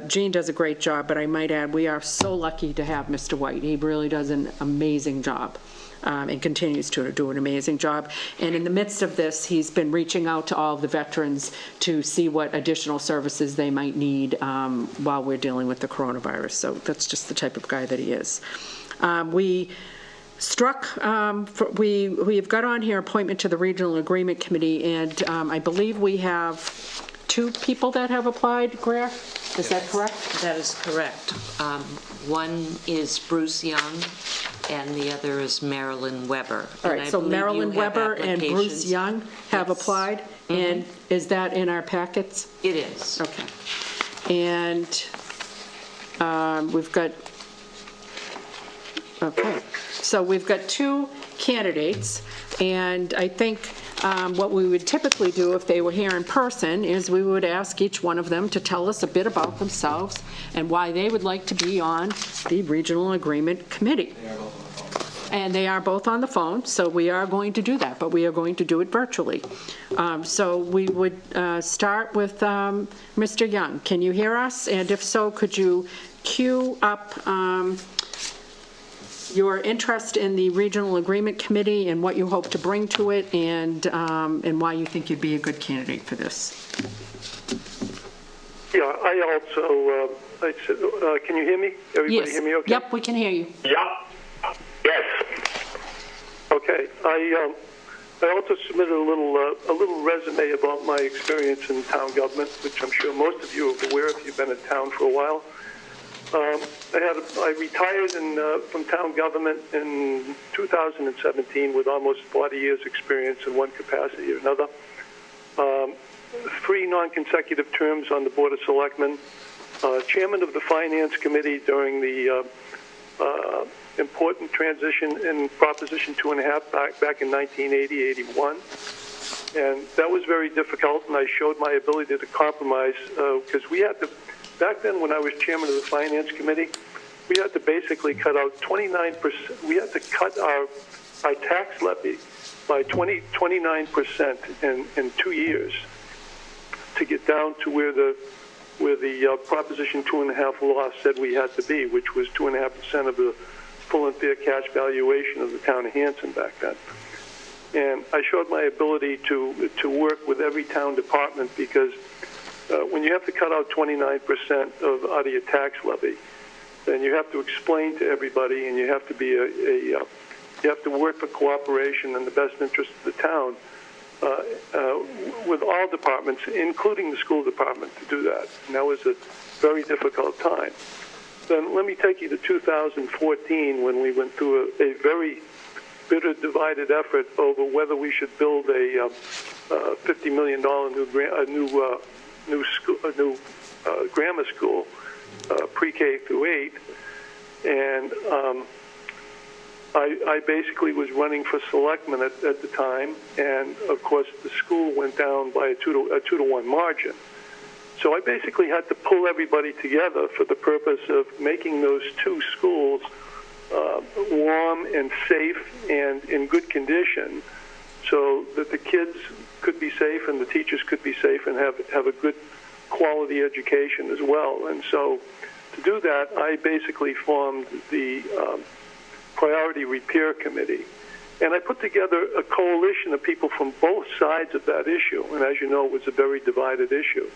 Speaker 1: Gene does a great job, but I might add, we are so lucky to have Mr. White. He really does an amazing job and continues to do an amazing job. And in the midst of this, he's been reaching out to all of the veterans to see what additional services they might need while we're dealing with the coronavirus. So that's just the type of guy that he is. We have got on here appointment to the Regional Agreement Committee, and I believe we have 2 people that have applied, Greer? Is that correct?
Speaker 7: That is correct. One is Bruce Young, and the other is Marilyn Weber.
Speaker 1: All
Speaker 7: And
Speaker 1: right,
Speaker 7: I
Speaker 1: so
Speaker 7: believe
Speaker 1: Marilyn
Speaker 7: you have
Speaker 1: Weber and Bruce
Speaker 7: applications.
Speaker 1: Young have
Speaker 7: Yes.
Speaker 1: applied? And is that in our packets?
Speaker 7: It is.
Speaker 1: Okay. And we've got, okay, so we've got 2 candidates, and I think what we would typically do if they were here in person is we would ask each one of them to tell us a bit about themselves and why they would like to be on the Regional Agreement Committee. And they are both on the phone, so we are going to do that, but we are going to do it virtually. So we would start with Mr. Young. Can you hear us? And if so, could you queue up your interest in the Regional Agreement Committee and what you hope to bring to it, and why you think you'd be a good candidate for this?
Speaker 10: Yeah, I also, can you hear me? Everybody
Speaker 1: Yes.
Speaker 10: hear me okay?
Speaker 1: Yep, we can hear you.
Speaker 3: Yeah. Yes.
Speaker 10: Okay, I also submitted a little resume about my experience in town government, which I'm sure most of you are aware if you've been in town for a while. I retired from town government in 2017 with almost 40 years' experience in one capacity or another. 3 non-consecutive terms on the Board of Selectmen, chairman of the Finance Committee during the important transition in Proposition 2.5 back in 1980-81. And that was very difficult, and I showed my ability to compromise because we had to, back then when I was chairman of the Finance Committee, we had to basically cut out 29%. We had to cut our tax levy by 29% in 2 years to get down to where the Proposition 2.5 law said we had to be, which was 2.5% of the full and fair cash valuation of the town of Hanson back then. And I showed my ability to work with every town department because when you have to cut out 29% out of your tax levy, then you have to explain to everybody, and you have to be you have to work for cooperation and the best interest of the town with all departments, including the school department, to do that. And that was a very difficult time. Then let me take you to 2014 when we went through a very bitter, divided effort over whether we should build a $50 million new grammar school, pre-K through 8, and I basically was running for selectman at the time, and of course the school went down by a 2-to-1 margin. So I basically had to pull everybody together for the purpose of making those 2 schools warm and safe and in good condition, so that the kids could be safe and the teachers could be safe and have a good quality education as well. And so to do that, I basically formed the Priority Repair Committee. And I put together a coalition of people from both sides of that issue. And as you know, it was a very divided issue.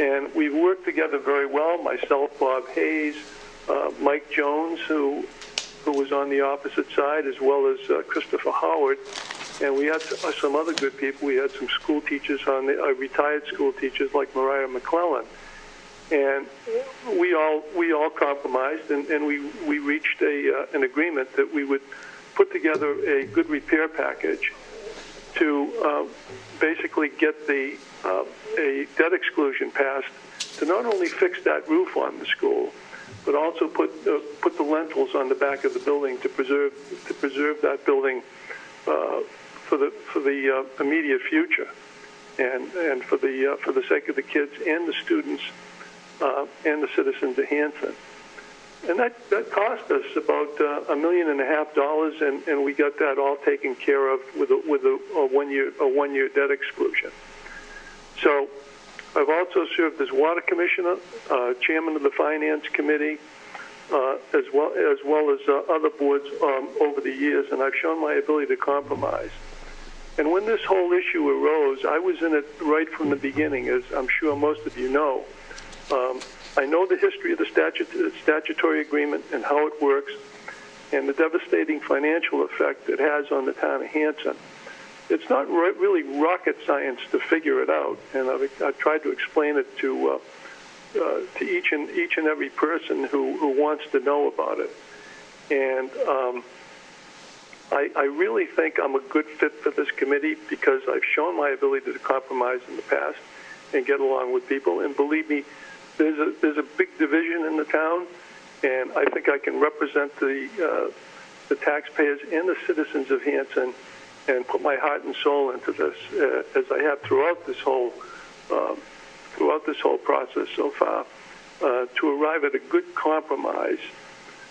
Speaker 10: And we worked together very well, myself, Bob Hayes, Mike Jones, who was on the opposite side, as well as Christopher Howard. And we had some other good people. We had some school teachers on the retired school teachers like Mariah McClellan. And we all compromised, and we reached an agreement that we would put together a good repair package to basically get a debt exclusion passed to not only fix that roof on the school, but also put the lentils on the back of the building to preserve that building for the immediate future, and for the sake of the kids and the students and the citizens of Hanson. And that cost us about $1.5 million, and we got that all taken care of with a one-year debt exclusion. So I've also served as water commissioner, chairman of the finance committee, as well as other boards over the years, and I've shown my ability to compromise. And when this whole issue arose, I was in it right from the beginning, as I'm sure most of you know. I know the history of the statutory agreement and how it works, and the devastating financial effect it has on the town of Hanson. It's not really rocket science to figure it out, and I've tried to explain it to each and every person who wants to know about it. And I really think I'm a good fit for this committee because I've shown my ability to compromise in the past and get along with people. And believe me, there's a big division in the town, and I think I can represent the taxpayers and the citizens of Hanson and put my heart and soul into this, as I have throughout this whole process so far, to arrive at a good compromise,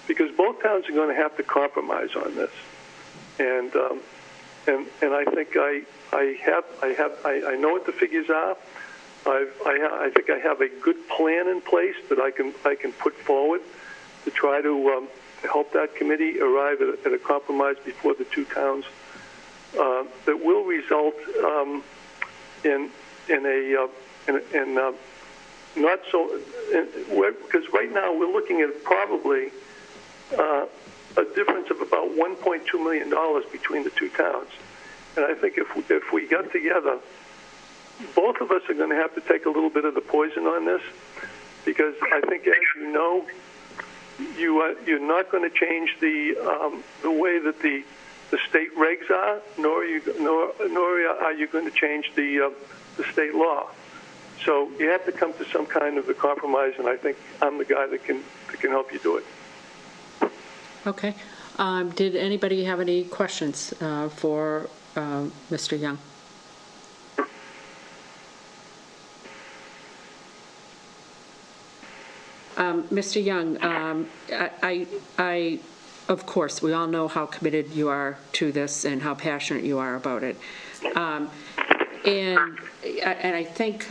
Speaker 10: because both towns are going to have to compromise on this, and I think I know what the figures are. I think I have a good plan in place that I can put forward to try to help that committee arrive at a compromise before the 2 towns that will result in not so, because right now we're looking at probably a difference of about $1.2 million between the 2 towns, and I think if we got together, both of us are going to have to take a little bit of the poison on this, because I think, as you know, you're not going to change the way that the state regs are, nor are you going to change the state law. So you have to come to some kind of a compromise, and I think I'm the guy that can help you do it.
Speaker 1: Okay. Did anybody have any questions for Mr. Young? Mr. Young, I, of course, we all know how committed you are to this and how passionate you are about it. And I think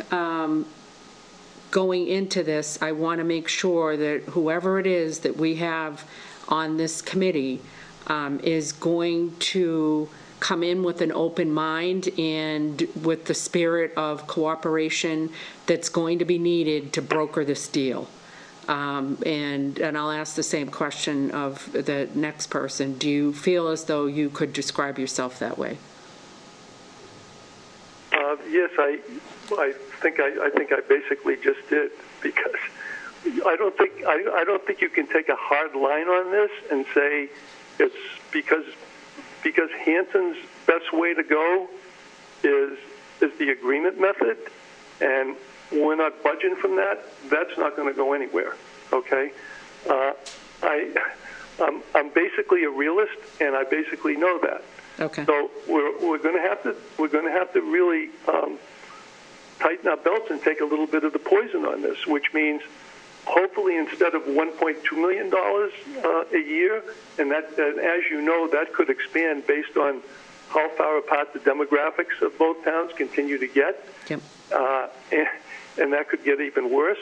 Speaker 1: going into this, I want to make sure that whoever it is that we have on this committee is going to come in with an open mind and with the spirit of cooperation that's going to be needed to broker this deal. And I'll ask the same question of the next person. Do you feel as though you could describe yourself that way?
Speaker 10: Yes, I think I basically just did, because I don't think you can take a hard line on this and say it's because Hanson's best way to go is the agreement method, and we're not budging from that. That's not going to go anywhere. Okay, I'm basically a realist, and I basically know that.
Speaker 1: Okay.
Speaker 10: So we're going to have to really tighten our belts and take a little bit of the poison on this, which means hopefully instead of $1.2 million a year, and as you know, that could expand based on how far apart the demographics of both towns continue to get.
Speaker 1: Yep.
Speaker 10: And that could get even worse.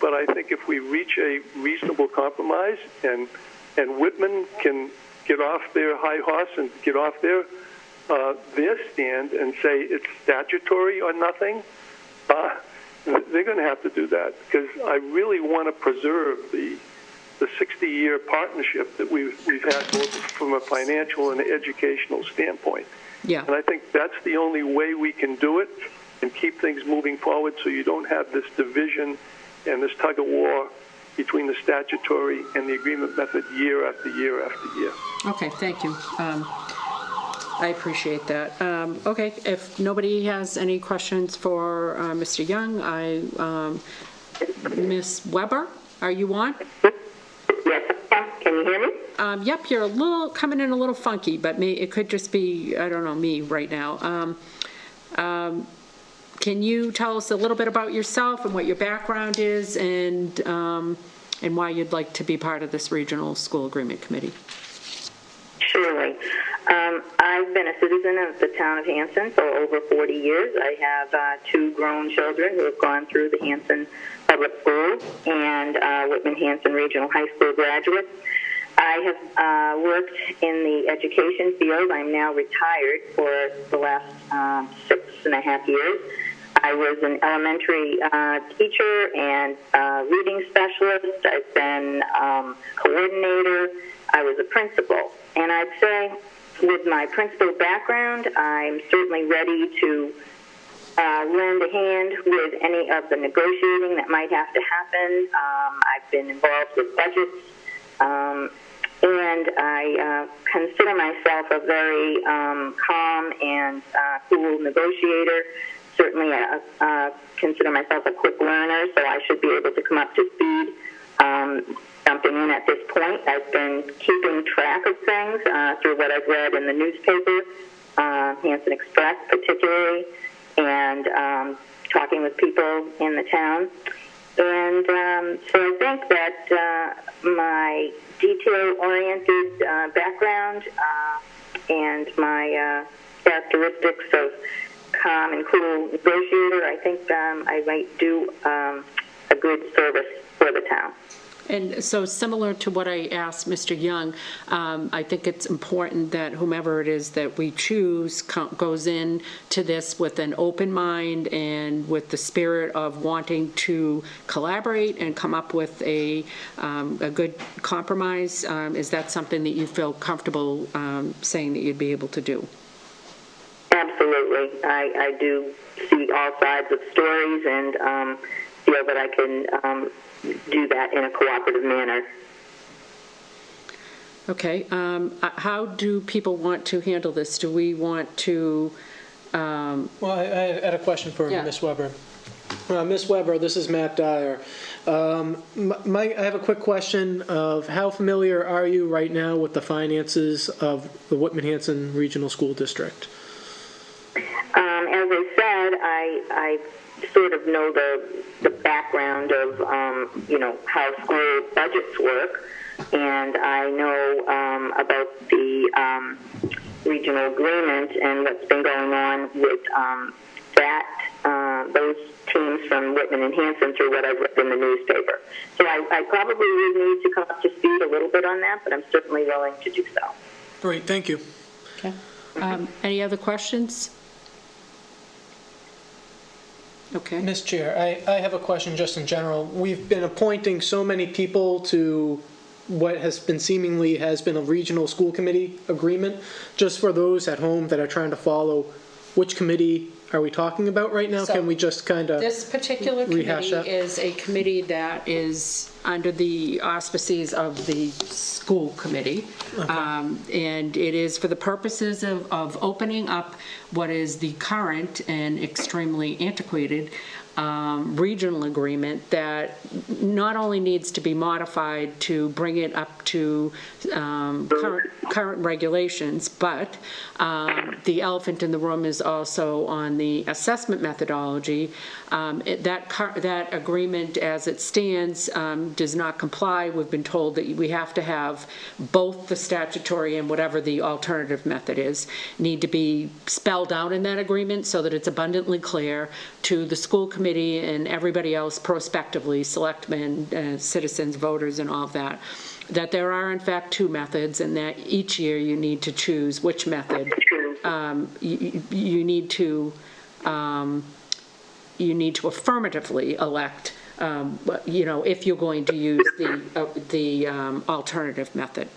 Speaker 10: But I think if we reach a reasonable compromise and Whitman can get off their high horse and get off their stand and say it's statutory or nothing, they're going to have to do that, because I really want to preserve the 60-year partnership that we've had both from a financial and educational standpoint.
Speaker 1: Yeah.
Speaker 10: And I think that's the only way we can do it and keep things moving forward, so you don't have this division and this tug of war between the statutory and the agreement method year after year after year.
Speaker 1: Okay, thank you. I appreciate that. Okay, if nobody has any questions for Mr. Young, Ms. Weber, are you on?
Speaker 3: Yes, can you hear me?
Speaker 1: Yep, you're coming in a little funky, but it could just be, I don't know, me right now. Can you tell us a little bit about yourself and what your background is, and why you'd like to be part of this Regional School Agreement Committee?
Speaker 11: Surely. I've been a citizen of the town of Hanson for over 40 years. I have 2 grown children who have gone through the Hanson Public Schools and Whitman Hanson Regional High School graduates. I have worked in the education field. I'm now retired for the last 6.5 years. I was an elementary teacher and reading specialist. I've been coordinator. I was a principal. And I'd say with my principal background, I'm certainly ready to lend a hand with any of the negotiating that might have to happen. I've been involved with budgets, and I consider myself a very calm and cool negotiator. Certainly, I consider myself a quick learner, so I should be able to come up to speed. Jumping in at this point, I've been keeping track of things through what I've read in the newspaper, Hanson Express particularly, and talking with people in the town. And so I think that my detail-oriented background and my characteristics of calm and cool negotiator, I think I might do a good service for the town.
Speaker 1: And so similar to what I asked Mr. Young, I think it's important that whomever it is that we choose goes in to this with an open mind and with the spirit of wanting to collaborate and come up with a good compromise. Is that something that you feel comfortable saying that you'd be able to do?
Speaker 11: Absolutely. I do see all sides of stories and feel that I can do that in a cooperative manner.
Speaker 1: Okay, how do people want to handle this? Do we want to,
Speaker 6: Well, I had a question for
Speaker 1: Yeah.
Speaker 6: Ms. Weber. Ms. Weber, this is Matt Dyer. I have a quick question of how familiar are you right now with the finances of the Whitman-Hanson Regional School District?
Speaker 11: As I said, I sort of know the background of, how school budgets work, and I know about the regional agreement and what's been going on with those teams from Whitman and Hanson through what I've read in the newspaper. So I probably would need to come up to speed a little bit on that, but I'm certainly willing to do so.
Speaker 6: Great, thank you.
Speaker 1: okay. Any other questions? Okay.
Speaker 6: Ms. Chair, I have a question just in general. We've been appointing so many people to what has been seemingly has been a regional school committee agreement. Just for those at home that are trying to follow, which committee are we talking about right now?
Speaker 1: So,
Speaker 6: Can we just kind of
Speaker 1: This particular
Speaker 6: rehash
Speaker 1: committee
Speaker 6: that?
Speaker 1: is a committee that is under the auspices of the school committee. And it is for the purposes of opening up what is the current and extremely antiquated regional agreement that not only needs to be modified to bring it up to current regulations, but the elephant in the room is also on the assessment methodology. That agreement as it stands does not comply. We've been told that we have to have both the statutory and whatever the alternative method is need to be spelled out in that agreement so that it's abundantly clear to the school committee and everybody else prospectively, selectmen, citizens, voters, and all of that, that there are in fact two methods and that each year you need to choose which method you need to affirmatively elect, if you're going to use the alternative method.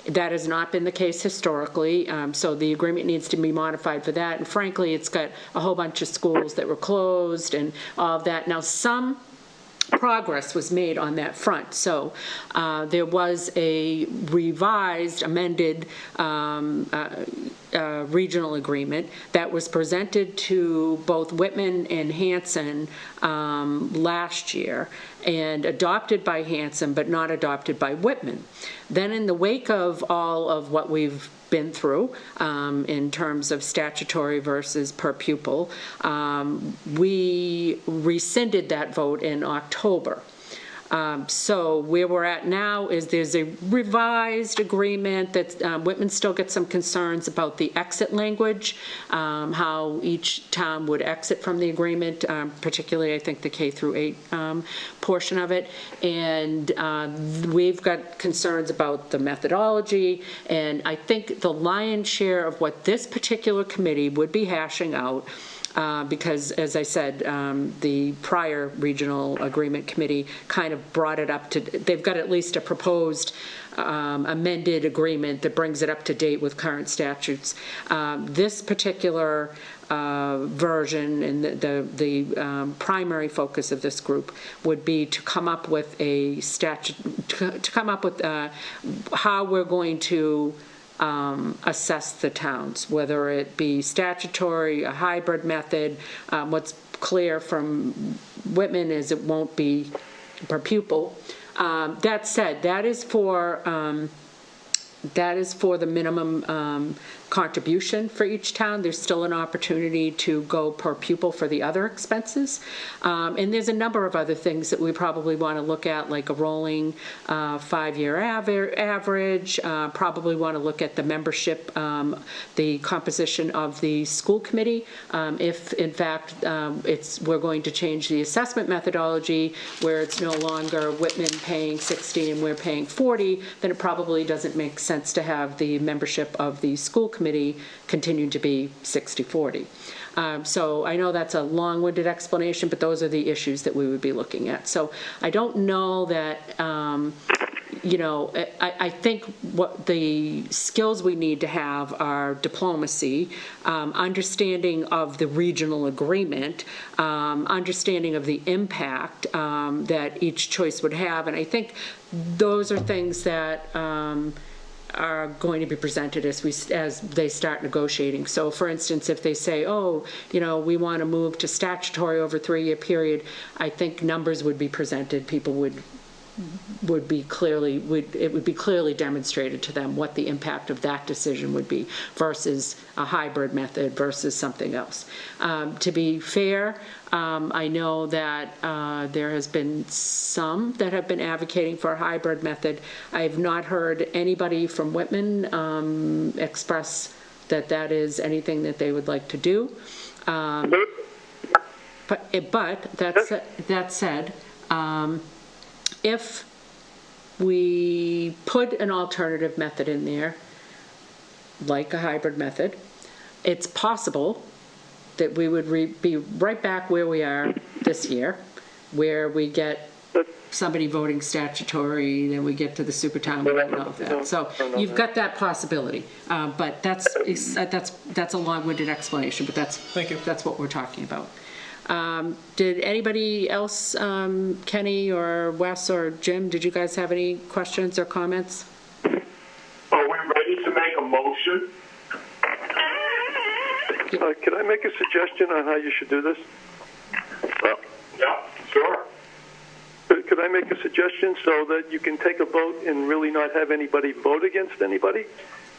Speaker 1: That has not been the case historically, so the agreement needs to be modified for that. And frankly, it's got a whole bunch of schools that were closed and all of that. Now, some progress was made on that front. So there was a revised, amended regional agreement that was presented to both Whitman and Hanson last year and adopted by Hanson but not adopted by Whitman. Then in the wake of all of what we've been through in terms of statutory versus per pupil, we rescinded that vote in October. So where we're at now is there's a revised agreement that Whitman still gets some concerns about the exit language, how each town would exit from the agreement, particularly I think the K through 8 portion of it. And we've got concerns about the methodology. And I think the lion's share of what this particular committee would be hashing out because, as I said, the prior regional agreement committee kind of brought it up to, they've got at least a proposed amended agreement that brings it up to date with current statutes. This particular version and the primary focus of this group would be to come up with a statute, to come up with how we're going to assess the towns, whether it be statutory, a hybrid method. What's clear from Whitman is it won't be per pupil. That said, that is for the minimum contribution for each town. There's still an opportunity to go per pupil for the other expenses. And there's a number of other things that we probably want to look at, like a rolling 5-year average, probably want to look at the membership, the composition of the school committee. If, in fact, we're going to change the assessment methodology where it's no longer Whitman paying 60 and we're paying 40, then it probably doesn't make sense to have the membership of the school committee continue to be 60-40. So I know that's a long-winded explanation, but those are the issues that we would be looking at. So I don't know that you know, I think what the skills we need to have are diplomacy, understanding of the regional agreement, understanding of the impact that each choice would have, and I think those are things that are going to be presented as they start negotiating. So for instance, if they say, oh, you know, we want to move to statutory over a 3-year period, I think numbers would be presented. People would be clearly demonstrated to them what the impact of that decision would be versus a hybrid method versus something else. To be fair, I know that there has been some that have been advocating for a hybrid method. I have not heard anybody from Whitman express that that is anything that they would like to do. But that said, if we put an alternative method in there, like a hybrid method, it's possible that we would be right back where we are this year, where we get somebody voting statutory, then we get to the super town meeting and all of that. So you've got that possibility, but that's a long-winded explanation, but that's what we're talking about. Did anybody else, Kenny or Wes or Jim, did you guys have any questions or comments?
Speaker 12: Are we ready to make a motion?
Speaker 10: Can I make a suggestion on how you should do this?
Speaker 12: Yeah, sure.
Speaker 10: Could I make a suggestion so that you can take a vote and really not have anybody vote against anybody?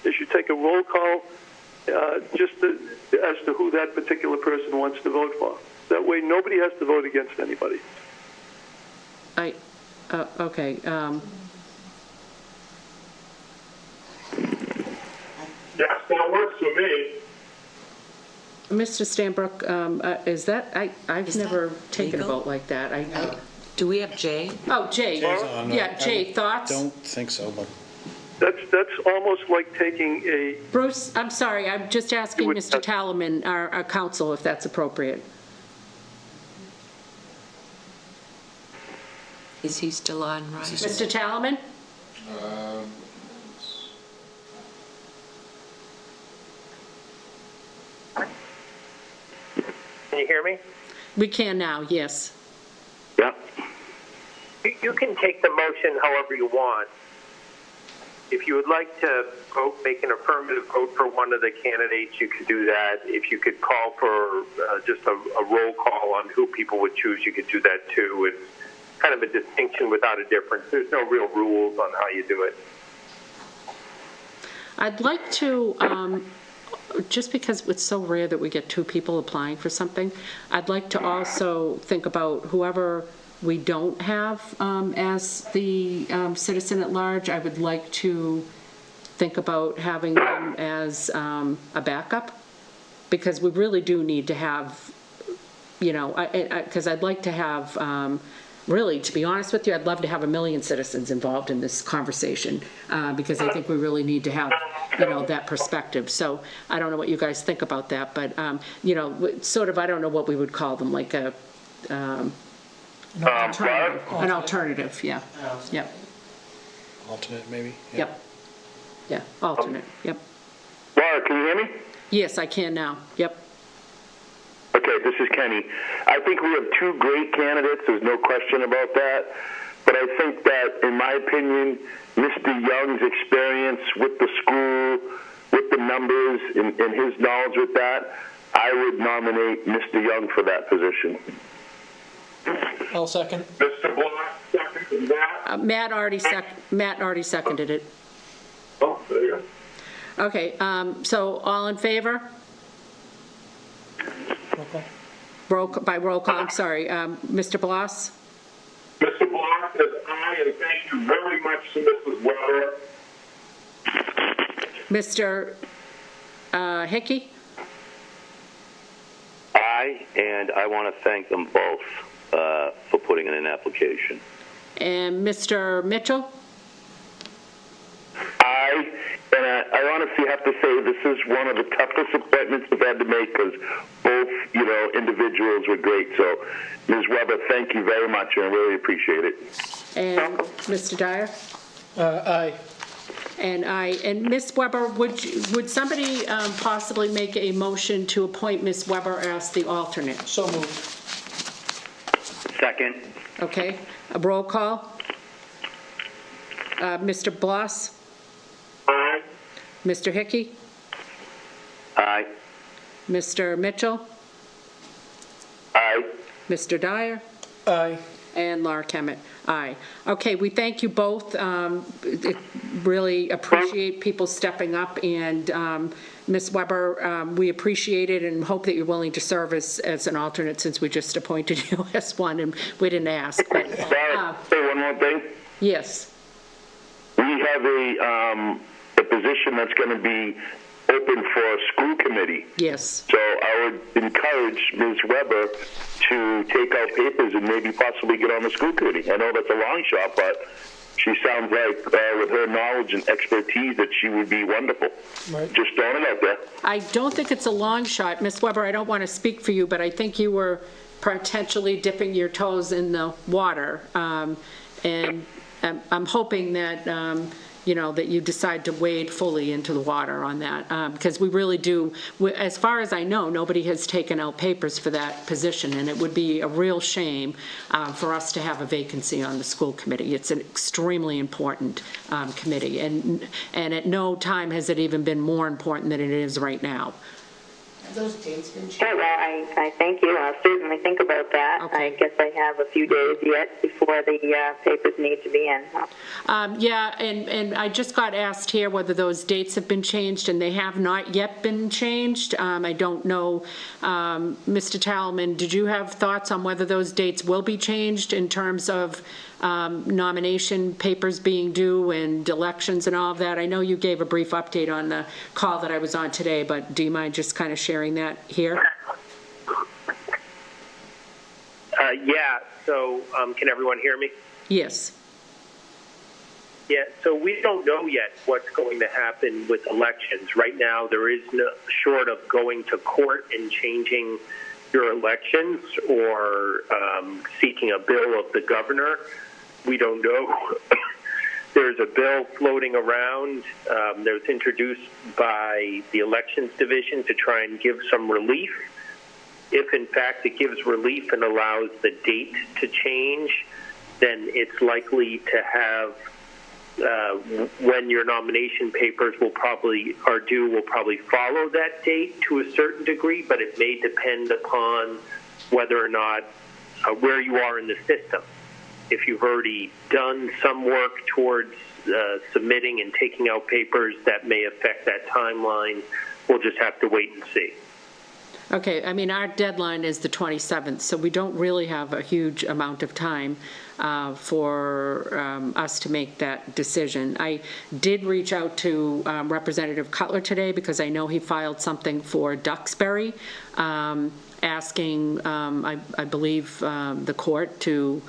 Speaker 10: You should take a roll call just as to who that particular person wants to vote for. That way nobody has to vote against anybody.
Speaker 1: Okay.
Speaker 12: Yes, that works for me.
Speaker 1: Mr. Stanbrook, is that, I've never taken a vote like that.
Speaker 7: Do we have Jay?
Speaker 1: Oh, Jay. Yeah, Jay, thoughts?
Speaker 8: Don't think so, but.
Speaker 10: That's almost like taking a...
Speaker 1: Bruce, I'm sorry, I'm just asking Mr. Talaman, our counsel, if that's appropriate.
Speaker 7: Is he still on, right?
Speaker 1: Mr. Talaman?
Speaker 3: Can you hear me?
Speaker 1: We can now, yes.
Speaker 9: Yeah.
Speaker 3: You can take the motion however you want. If you would like to vote, make an affirmative vote for one of the candidates, you could do that. If you could call for just a roll call on who people would choose, you could do that too. It's kind of a distinction without a difference. There's no real rules on how you do it.
Speaker 1: I'd like to, just because it's so rare that we get 2 people applying for something, I'd like to also think about whoever we don't have as the citizen at large. I would like to think about having them as a backup, because we really do need to have, you know, because I'd like to have, really, to be honest with you, I'd love to have 1 million citizens involved in this conversation, because I think we really need to have, you know, that perspective. So I don't know what you guys think about that, but, you know, sort of, I don't know what we would call them, like a, an alternative, yeah. Yep.
Speaker 8: Alternate, maybe? Yeah.
Speaker 1: Yep. Yeah, alternate, yep.
Speaker 9: Laura, can you hear me?
Speaker 1: Yes, I can now, yep.
Speaker 9: Okay, this is Kenny. I think we have 2 great candidates. There's no question about that. But I think that, in my opinion, Mr. Young's experience with the school, with the numbers, and his knowledge with that, I would nominate Mr. Young for that position.
Speaker 6: I'll second.
Speaker 12: Mr. Black, second that.
Speaker 1: Matt already seconded it.
Speaker 12: Oh, there you go.
Speaker 1: Okay, so all in favor? By roll call, I'm sorry. Mr. Bloss?
Speaker 12: Mr. Block says aye, and thank you very much to Mrs. Weber.
Speaker 1: Mr. Hickey?
Speaker 9: Aye, and I want to thank them both for putting in an application.
Speaker 1: And Mr. Mitchell?
Speaker 9: Aye, and I honestly have to say this is one of the toughest appointments I've had to make, because both, you know, individuals were great. So, Ms. Weber, thank you very much, and I really appreciate it.
Speaker 1: And Mr. Dyer?
Speaker 6: Aye.
Speaker 1: And Ms. Weber, would somebody possibly make a motion to appoint Ms. Weber as the alternate?
Speaker 6: So moved.
Speaker 3: Second.
Speaker 1: Okay, a roll call. Mr. Bloss?
Speaker 12: Aye.
Speaker 1: Mr. Hickey?
Speaker 3: Aye.
Speaker 1: Mr. Mitchell?
Speaker 3: Aye.
Speaker 1: Mr. Dyer?
Speaker 6: Aye.
Speaker 1: And Laura Kemet, aye. Okay, we thank you both. Really appreciate people stepping up, and Ms. Weber, we appreciate it and hope that you're willing to serve as an alternate, since we just appointed you as one and we didn't ask. But,
Speaker 9: Sorry, say one more thing.
Speaker 1: yes,
Speaker 9: We have a position that's going to be open for a school committee.
Speaker 1: yes.
Speaker 9: So I would encourage Ms. Weber to take out papers and maybe possibly get on the school committee. I know that's a long shot, but she sounds like, with her knowledge and expertise, that she would be wonderful.
Speaker 6: Right.
Speaker 9: Just throwing it out there.
Speaker 1: I don't think it's a long shot. Ms. Weber, I don't want to speak for you, but I think you were potentially dipping your toes in the water. And I'm hoping that, that you decide to wade fully into the water on that, because we really do, as far as I know, nobody has taken out papers for that position, and it would be a real shame for us to have a vacancy on the school committee. It's an extremely important committee, and at no time has it even been more important than it is right now.
Speaker 4: Have those dates been changed?
Speaker 11: Okay, well, I thank you. I'll certainly think about that.
Speaker 1: Okay.
Speaker 11: I guess I have a few days yet before the papers need to be in.
Speaker 1: Yeah, and I just got asked here whether those dates have been changed, and they have not yet been changed. I don't know. Mr. Talman, did you have thoughts on whether those dates will be changed in terms of nomination papers being due and elections and all of that? I know you gave a brief update on the call that I was on today, but do you mind just kind of sharing that here?
Speaker 13: Yeah, so can everyone hear me?
Speaker 1: Yes.
Speaker 13: Yeah, so we don't know yet what's going to happen with elections. Right now, there is no, short of going to court and changing your elections or seeking a bill of the governor. We don't know. There's a bill floating around that was introduced by the Elections Division to try and give some relief. If, in fact, it gives relief and allows the date to change, then it's likely to have when your nomination papers are due will probably follow that date to a certain degree, but it may depend upon whether or not where you are in the system. If you've already done some work towards submitting and taking out papers, that may affect that timeline. We'll just have to wait and see.
Speaker 1: Okay, I mean, our deadline is the 27th, so we don't really have a huge amount of time for us to make that decision. I did reach out to Representative Cutler today because I know he filed something for Duxbury, asking, I believe, the court to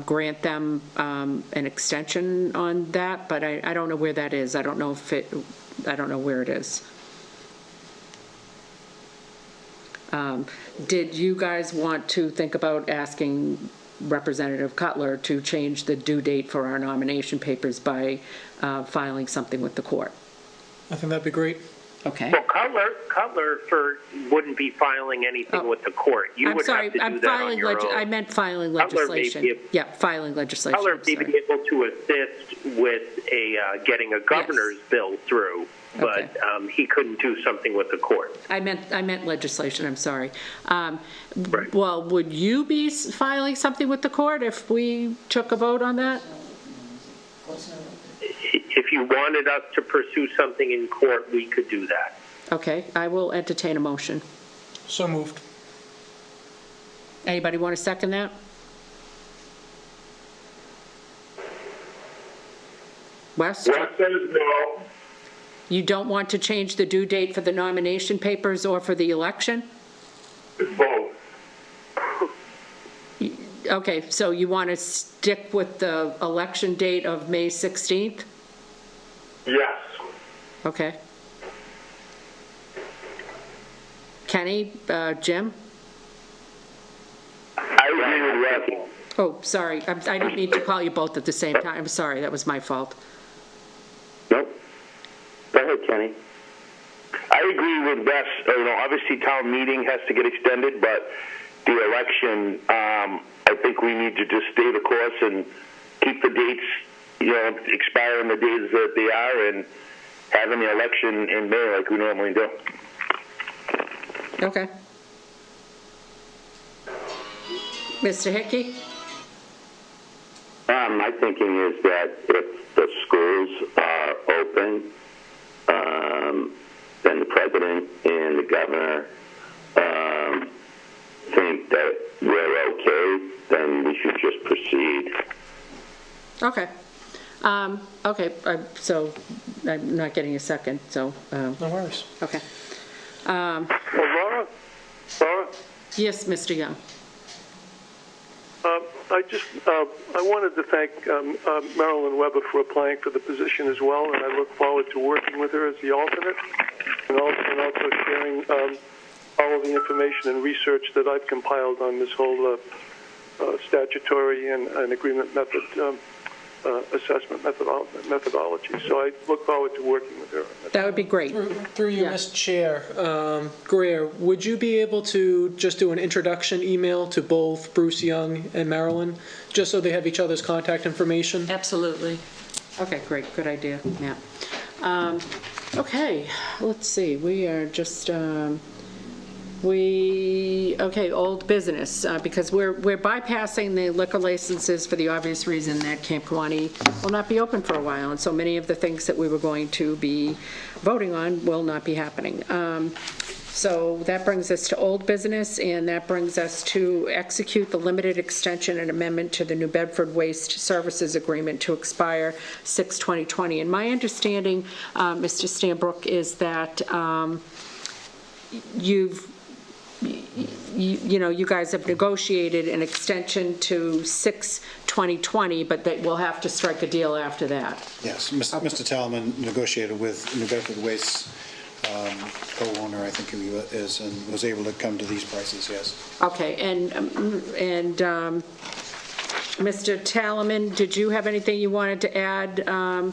Speaker 1: grant them an extension on that, but I don't know where that is. I don't know where it is. Did you guys want to think about asking Representative Cutler to change the due date for our nomination papers by filing something with the court?
Speaker 6: I think that'd be great.
Speaker 1: Okay.
Speaker 13: Well, Cutler wouldn't be filing anything with the court. You
Speaker 1: I'm
Speaker 13: would
Speaker 1: sorry,
Speaker 13: have to do
Speaker 1: I'm
Speaker 13: that on
Speaker 1: filing.
Speaker 13: your own.
Speaker 1: I meant filing
Speaker 13: Cutler may
Speaker 1: legislation.
Speaker 13: be
Speaker 1: Yeah, filing legislation.
Speaker 13: Cutler
Speaker 1: I'm
Speaker 13: may
Speaker 1: sorry.
Speaker 13: be able to assist with getting a governor's bill through, but he couldn't do something with the court.
Speaker 1: I meant legislation. I'm sorry.
Speaker 13: Right.
Speaker 1: Well, would you be filing something with the court if we took a vote on that?
Speaker 13: If you wanted us to pursue something in court, we could do that.
Speaker 1: Okay, I will entertain a motion.
Speaker 6: So moved.
Speaker 1: Anybody want to second that? Wes?
Speaker 12: Wes says no.
Speaker 1: You don't want to change the due date for the nomination papers or for the election?
Speaker 12: Both.
Speaker 1: Okay, so you want to stick with the election date of May 16th?
Speaker 12: Yes.
Speaker 1: Okay. Kenny, Jim?
Speaker 9: I agree with Wes.
Speaker 1: Oh, sorry, I didn't need to call you both at the same time. I'm sorry, that was my fault.
Speaker 9: Nope. Go ahead, Kenny. I agree with Bess. Obviously town meeting has to get extended, but the election, I think we need to just stay the course and keep the dates, expire in the days that they are, and having the election in May like we normally do.
Speaker 1: Okay. Mr. Hickey?
Speaker 9: My thinking is that if the schools are open, then the president and the governor think that we're okay, then we should just proceed.
Speaker 1: Okay. Okay, so I'm not getting a second, so.
Speaker 6: No worries.
Speaker 1: Okay.
Speaker 10: Well, Laura?
Speaker 1: Yes, Mr. Young.
Speaker 10: I wanted to thank Marilyn Weber for applying for the position as well, and I look forward to working with her as the alternate, and also sharing all of the information and research that I've compiled on this whole statutory and agreement method assessment methodology. So I look forward to working with her.
Speaker 1: That would be great.
Speaker 6: Through you, Mr. Chair, Greer, would you be able to just do an introduction email to both Bruce Young and Marilyn, just so they have each other's contact information?
Speaker 7: Absolutely.
Speaker 1: Okay, great, good idea, Matt. Okay, let's see, we are just, old business, because we're bypassing the liquor licenses for the obvious reason that Camp Kawani will not be open for a while, and so many of the things that we were going to be voting on will not be happening. So that brings us to old business, and that brings us to execute the limited extension and amendment to the New Bedford Waste Services Agreement to expire 6/2020. And my understanding, Mr. Stanbrook, is that you guys have negotiated an extension to 6/2020, but that we'll have to strike a deal after that.
Speaker 8: Yes, Mr. Talman negotiated with New Bedford Waste co-owner, I think he is, and was able to come to these prices, yes.
Speaker 1: Okay, and Mr. Talaman, did you have anything you wanted to add on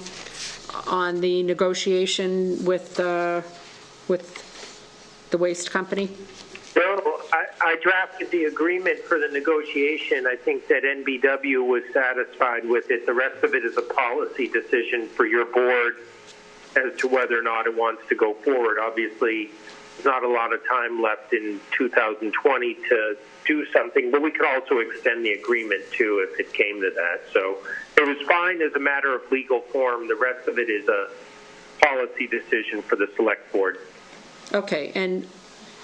Speaker 1: the negotiation with the waste company?
Speaker 13: No, I drafted the agreement for the negotiation. I think that NBW was satisfied with it. The rest of it is a policy decision for your board as to whether or not it wants to go forward. Obviously, there's not a lot of time left in 2020 to do something, but we could also extend the agreement too if it came to that. So it was fine as a matter of legal form. The rest of it is a policy decision for the select board.
Speaker 1: Okay, and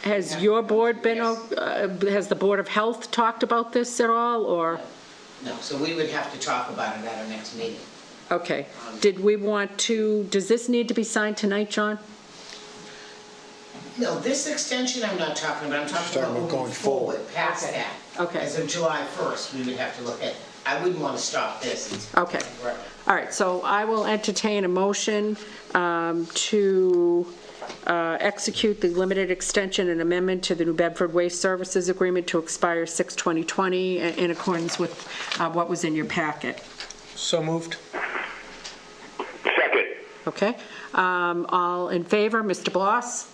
Speaker 1: has your board been, has the Board of Health talked about this at all, or?
Speaker 4: No, so we would have to talk about it at our next meeting.
Speaker 1: Okay, did we want to, does this need to be signed tonight, John?
Speaker 4: No, this extension I'm not talking about, I'm talking about moving forward, past that.
Speaker 1: Okay.
Speaker 4: As of July 1st, we would have to look at, I wouldn't want to stop this.
Speaker 1: Okay, all right, so I will entertain a motion to execute the limited extension and amendment to the New Bedford Waste Services Agreement to expire 6/2020 in accordance with what was in your packet.
Speaker 6: So moved.
Speaker 9: Second.
Speaker 1: Okay, all in favor, Mr. Bloss?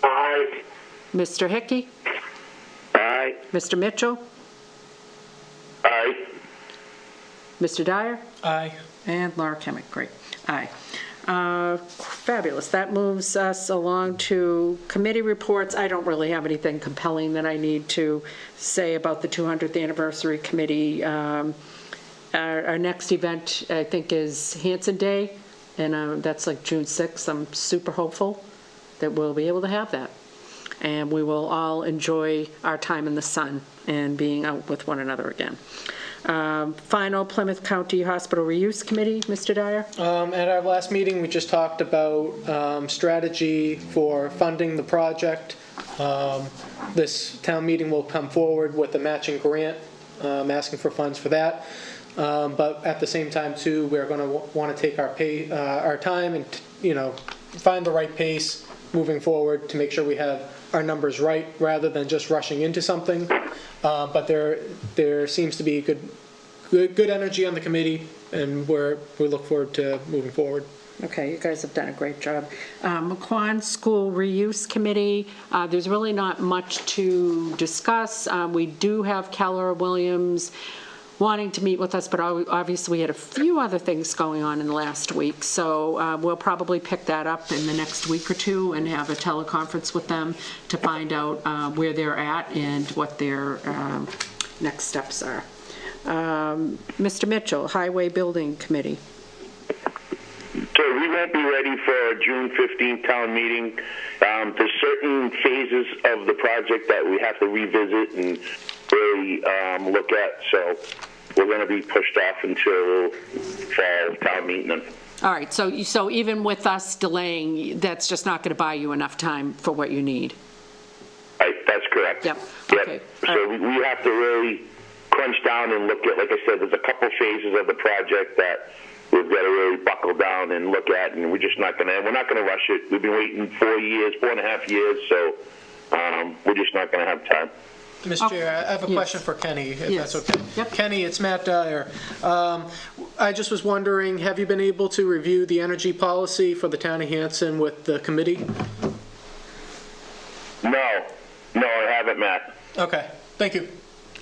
Speaker 9: Aye.
Speaker 1: Mr. Hickey?
Speaker 9: Aye.
Speaker 1: Mr. Mitchell?
Speaker 9: Aye.
Speaker 1: Mr. Dyer?
Speaker 6: Aye.
Speaker 1: And Laura Kemick, great, aye. Fabulous, that moves us along to committee reports. I don't really have anything compelling that I need to say about the 200th anniversary committee. Our next event, I think, is Hanson Day, and that's like June 6th. I'm super hopeful that we'll be able to have that. And we will all enjoy our time in the sun and being out with one another again. Final Plymouth County Hospital Reuse Committee, Mr. Dyer?
Speaker 6: At our last meeting, we just talked about strategy for funding the project. This town meeting will come forward with a matching grant, asking for funds for that. But at the same time, too, we're going to want to take our time and, find the right pace moving forward to make sure we have our numbers right rather than just rushing into something. But there seems to be good energy on the committee, and we look forward to moving forward.
Speaker 1: Okay, you guys have done a great job. McQuon School Reuse Committee, there's really not much to discuss. We do have Keller Williams wanting to meet with us, but obviously we had a few other things going on in the last week, so we'll probably pick that up in the next week or two and have a teleconference with them to find out where they're at and what their next steps are. Mr. Mitchell, Highway Building Committee.
Speaker 9: So we won't be ready for a June 15th town meeting. There's certain phases of the project that we have to revisit and really look at. So we're going to be pushed off until fall town meeting.
Speaker 1: All right, so even with us delaying, that's just not going to buy you enough time for what you need?
Speaker 9: That's correct.
Speaker 1: Yep.
Speaker 9: Yep.
Speaker 1: Okay.
Speaker 9: So we have to really crunch down and look at, like I said, there's a couple phases of the project that we've got to really buckle down and look at, and we're not going to rush it. We've been waiting 4.5 years, so we're just not going to have time.
Speaker 6: Mr. Chair, I have a question for Kenny, if that's okay.
Speaker 1: Yep.
Speaker 6: Kenny, it's Matt Dyer. I just was wondering, have you been able to review the energy policy for the town of Hanson with the committee?
Speaker 9: No, I haven't, Matt.
Speaker 6: Okay, thank you.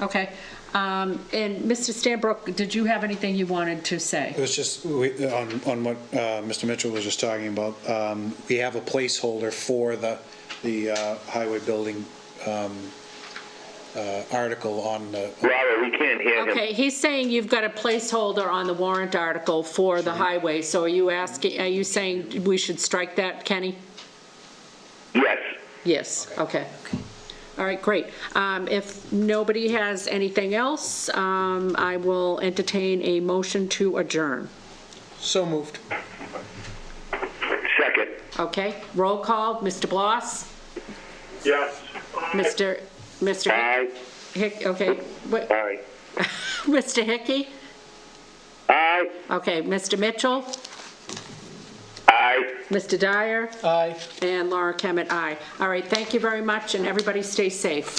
Speaker 1: Okay. And Mr. Stanbrook, did you have anything you wanted to say?
Speaker 8: It was just on what Mr. Mitchell was just talking about. We have a placeholder for the highway building article on the.
Speaker 9: Robert, we can't hear him.
Speaker 1: Okay, he's saying you've got a placeholder on the warrant article for the highway, so are you saying we should strike that, Kenny?
Speaker 9: Yes.
Speaker 1: Yes, okay. All right, great. If nobody has anything else, I will entertain a motion to adjourn.
Speaker 6: So moved.
Speaker 9: Second.
Speaker 1: Okay, roll call, Mr. Bloss?
Speaker 12: Yes.
Speaker 1: Mr.
Speaker 9: Aye.
Speaker 1: Hick, okay.
Speaker 9: Aye.
Speaker 1: Mr. Hickey?
Speaker 9: Aye.
Speaker 1: Okay, Mr. Mitchell?
Speaker 9: Aye.
Speaker 1: Mr. Dyer?
Speaker 6: Aye.
Speaker 1: And Laura Kemet, aye. All right, thank you very much, and everybody stay safe.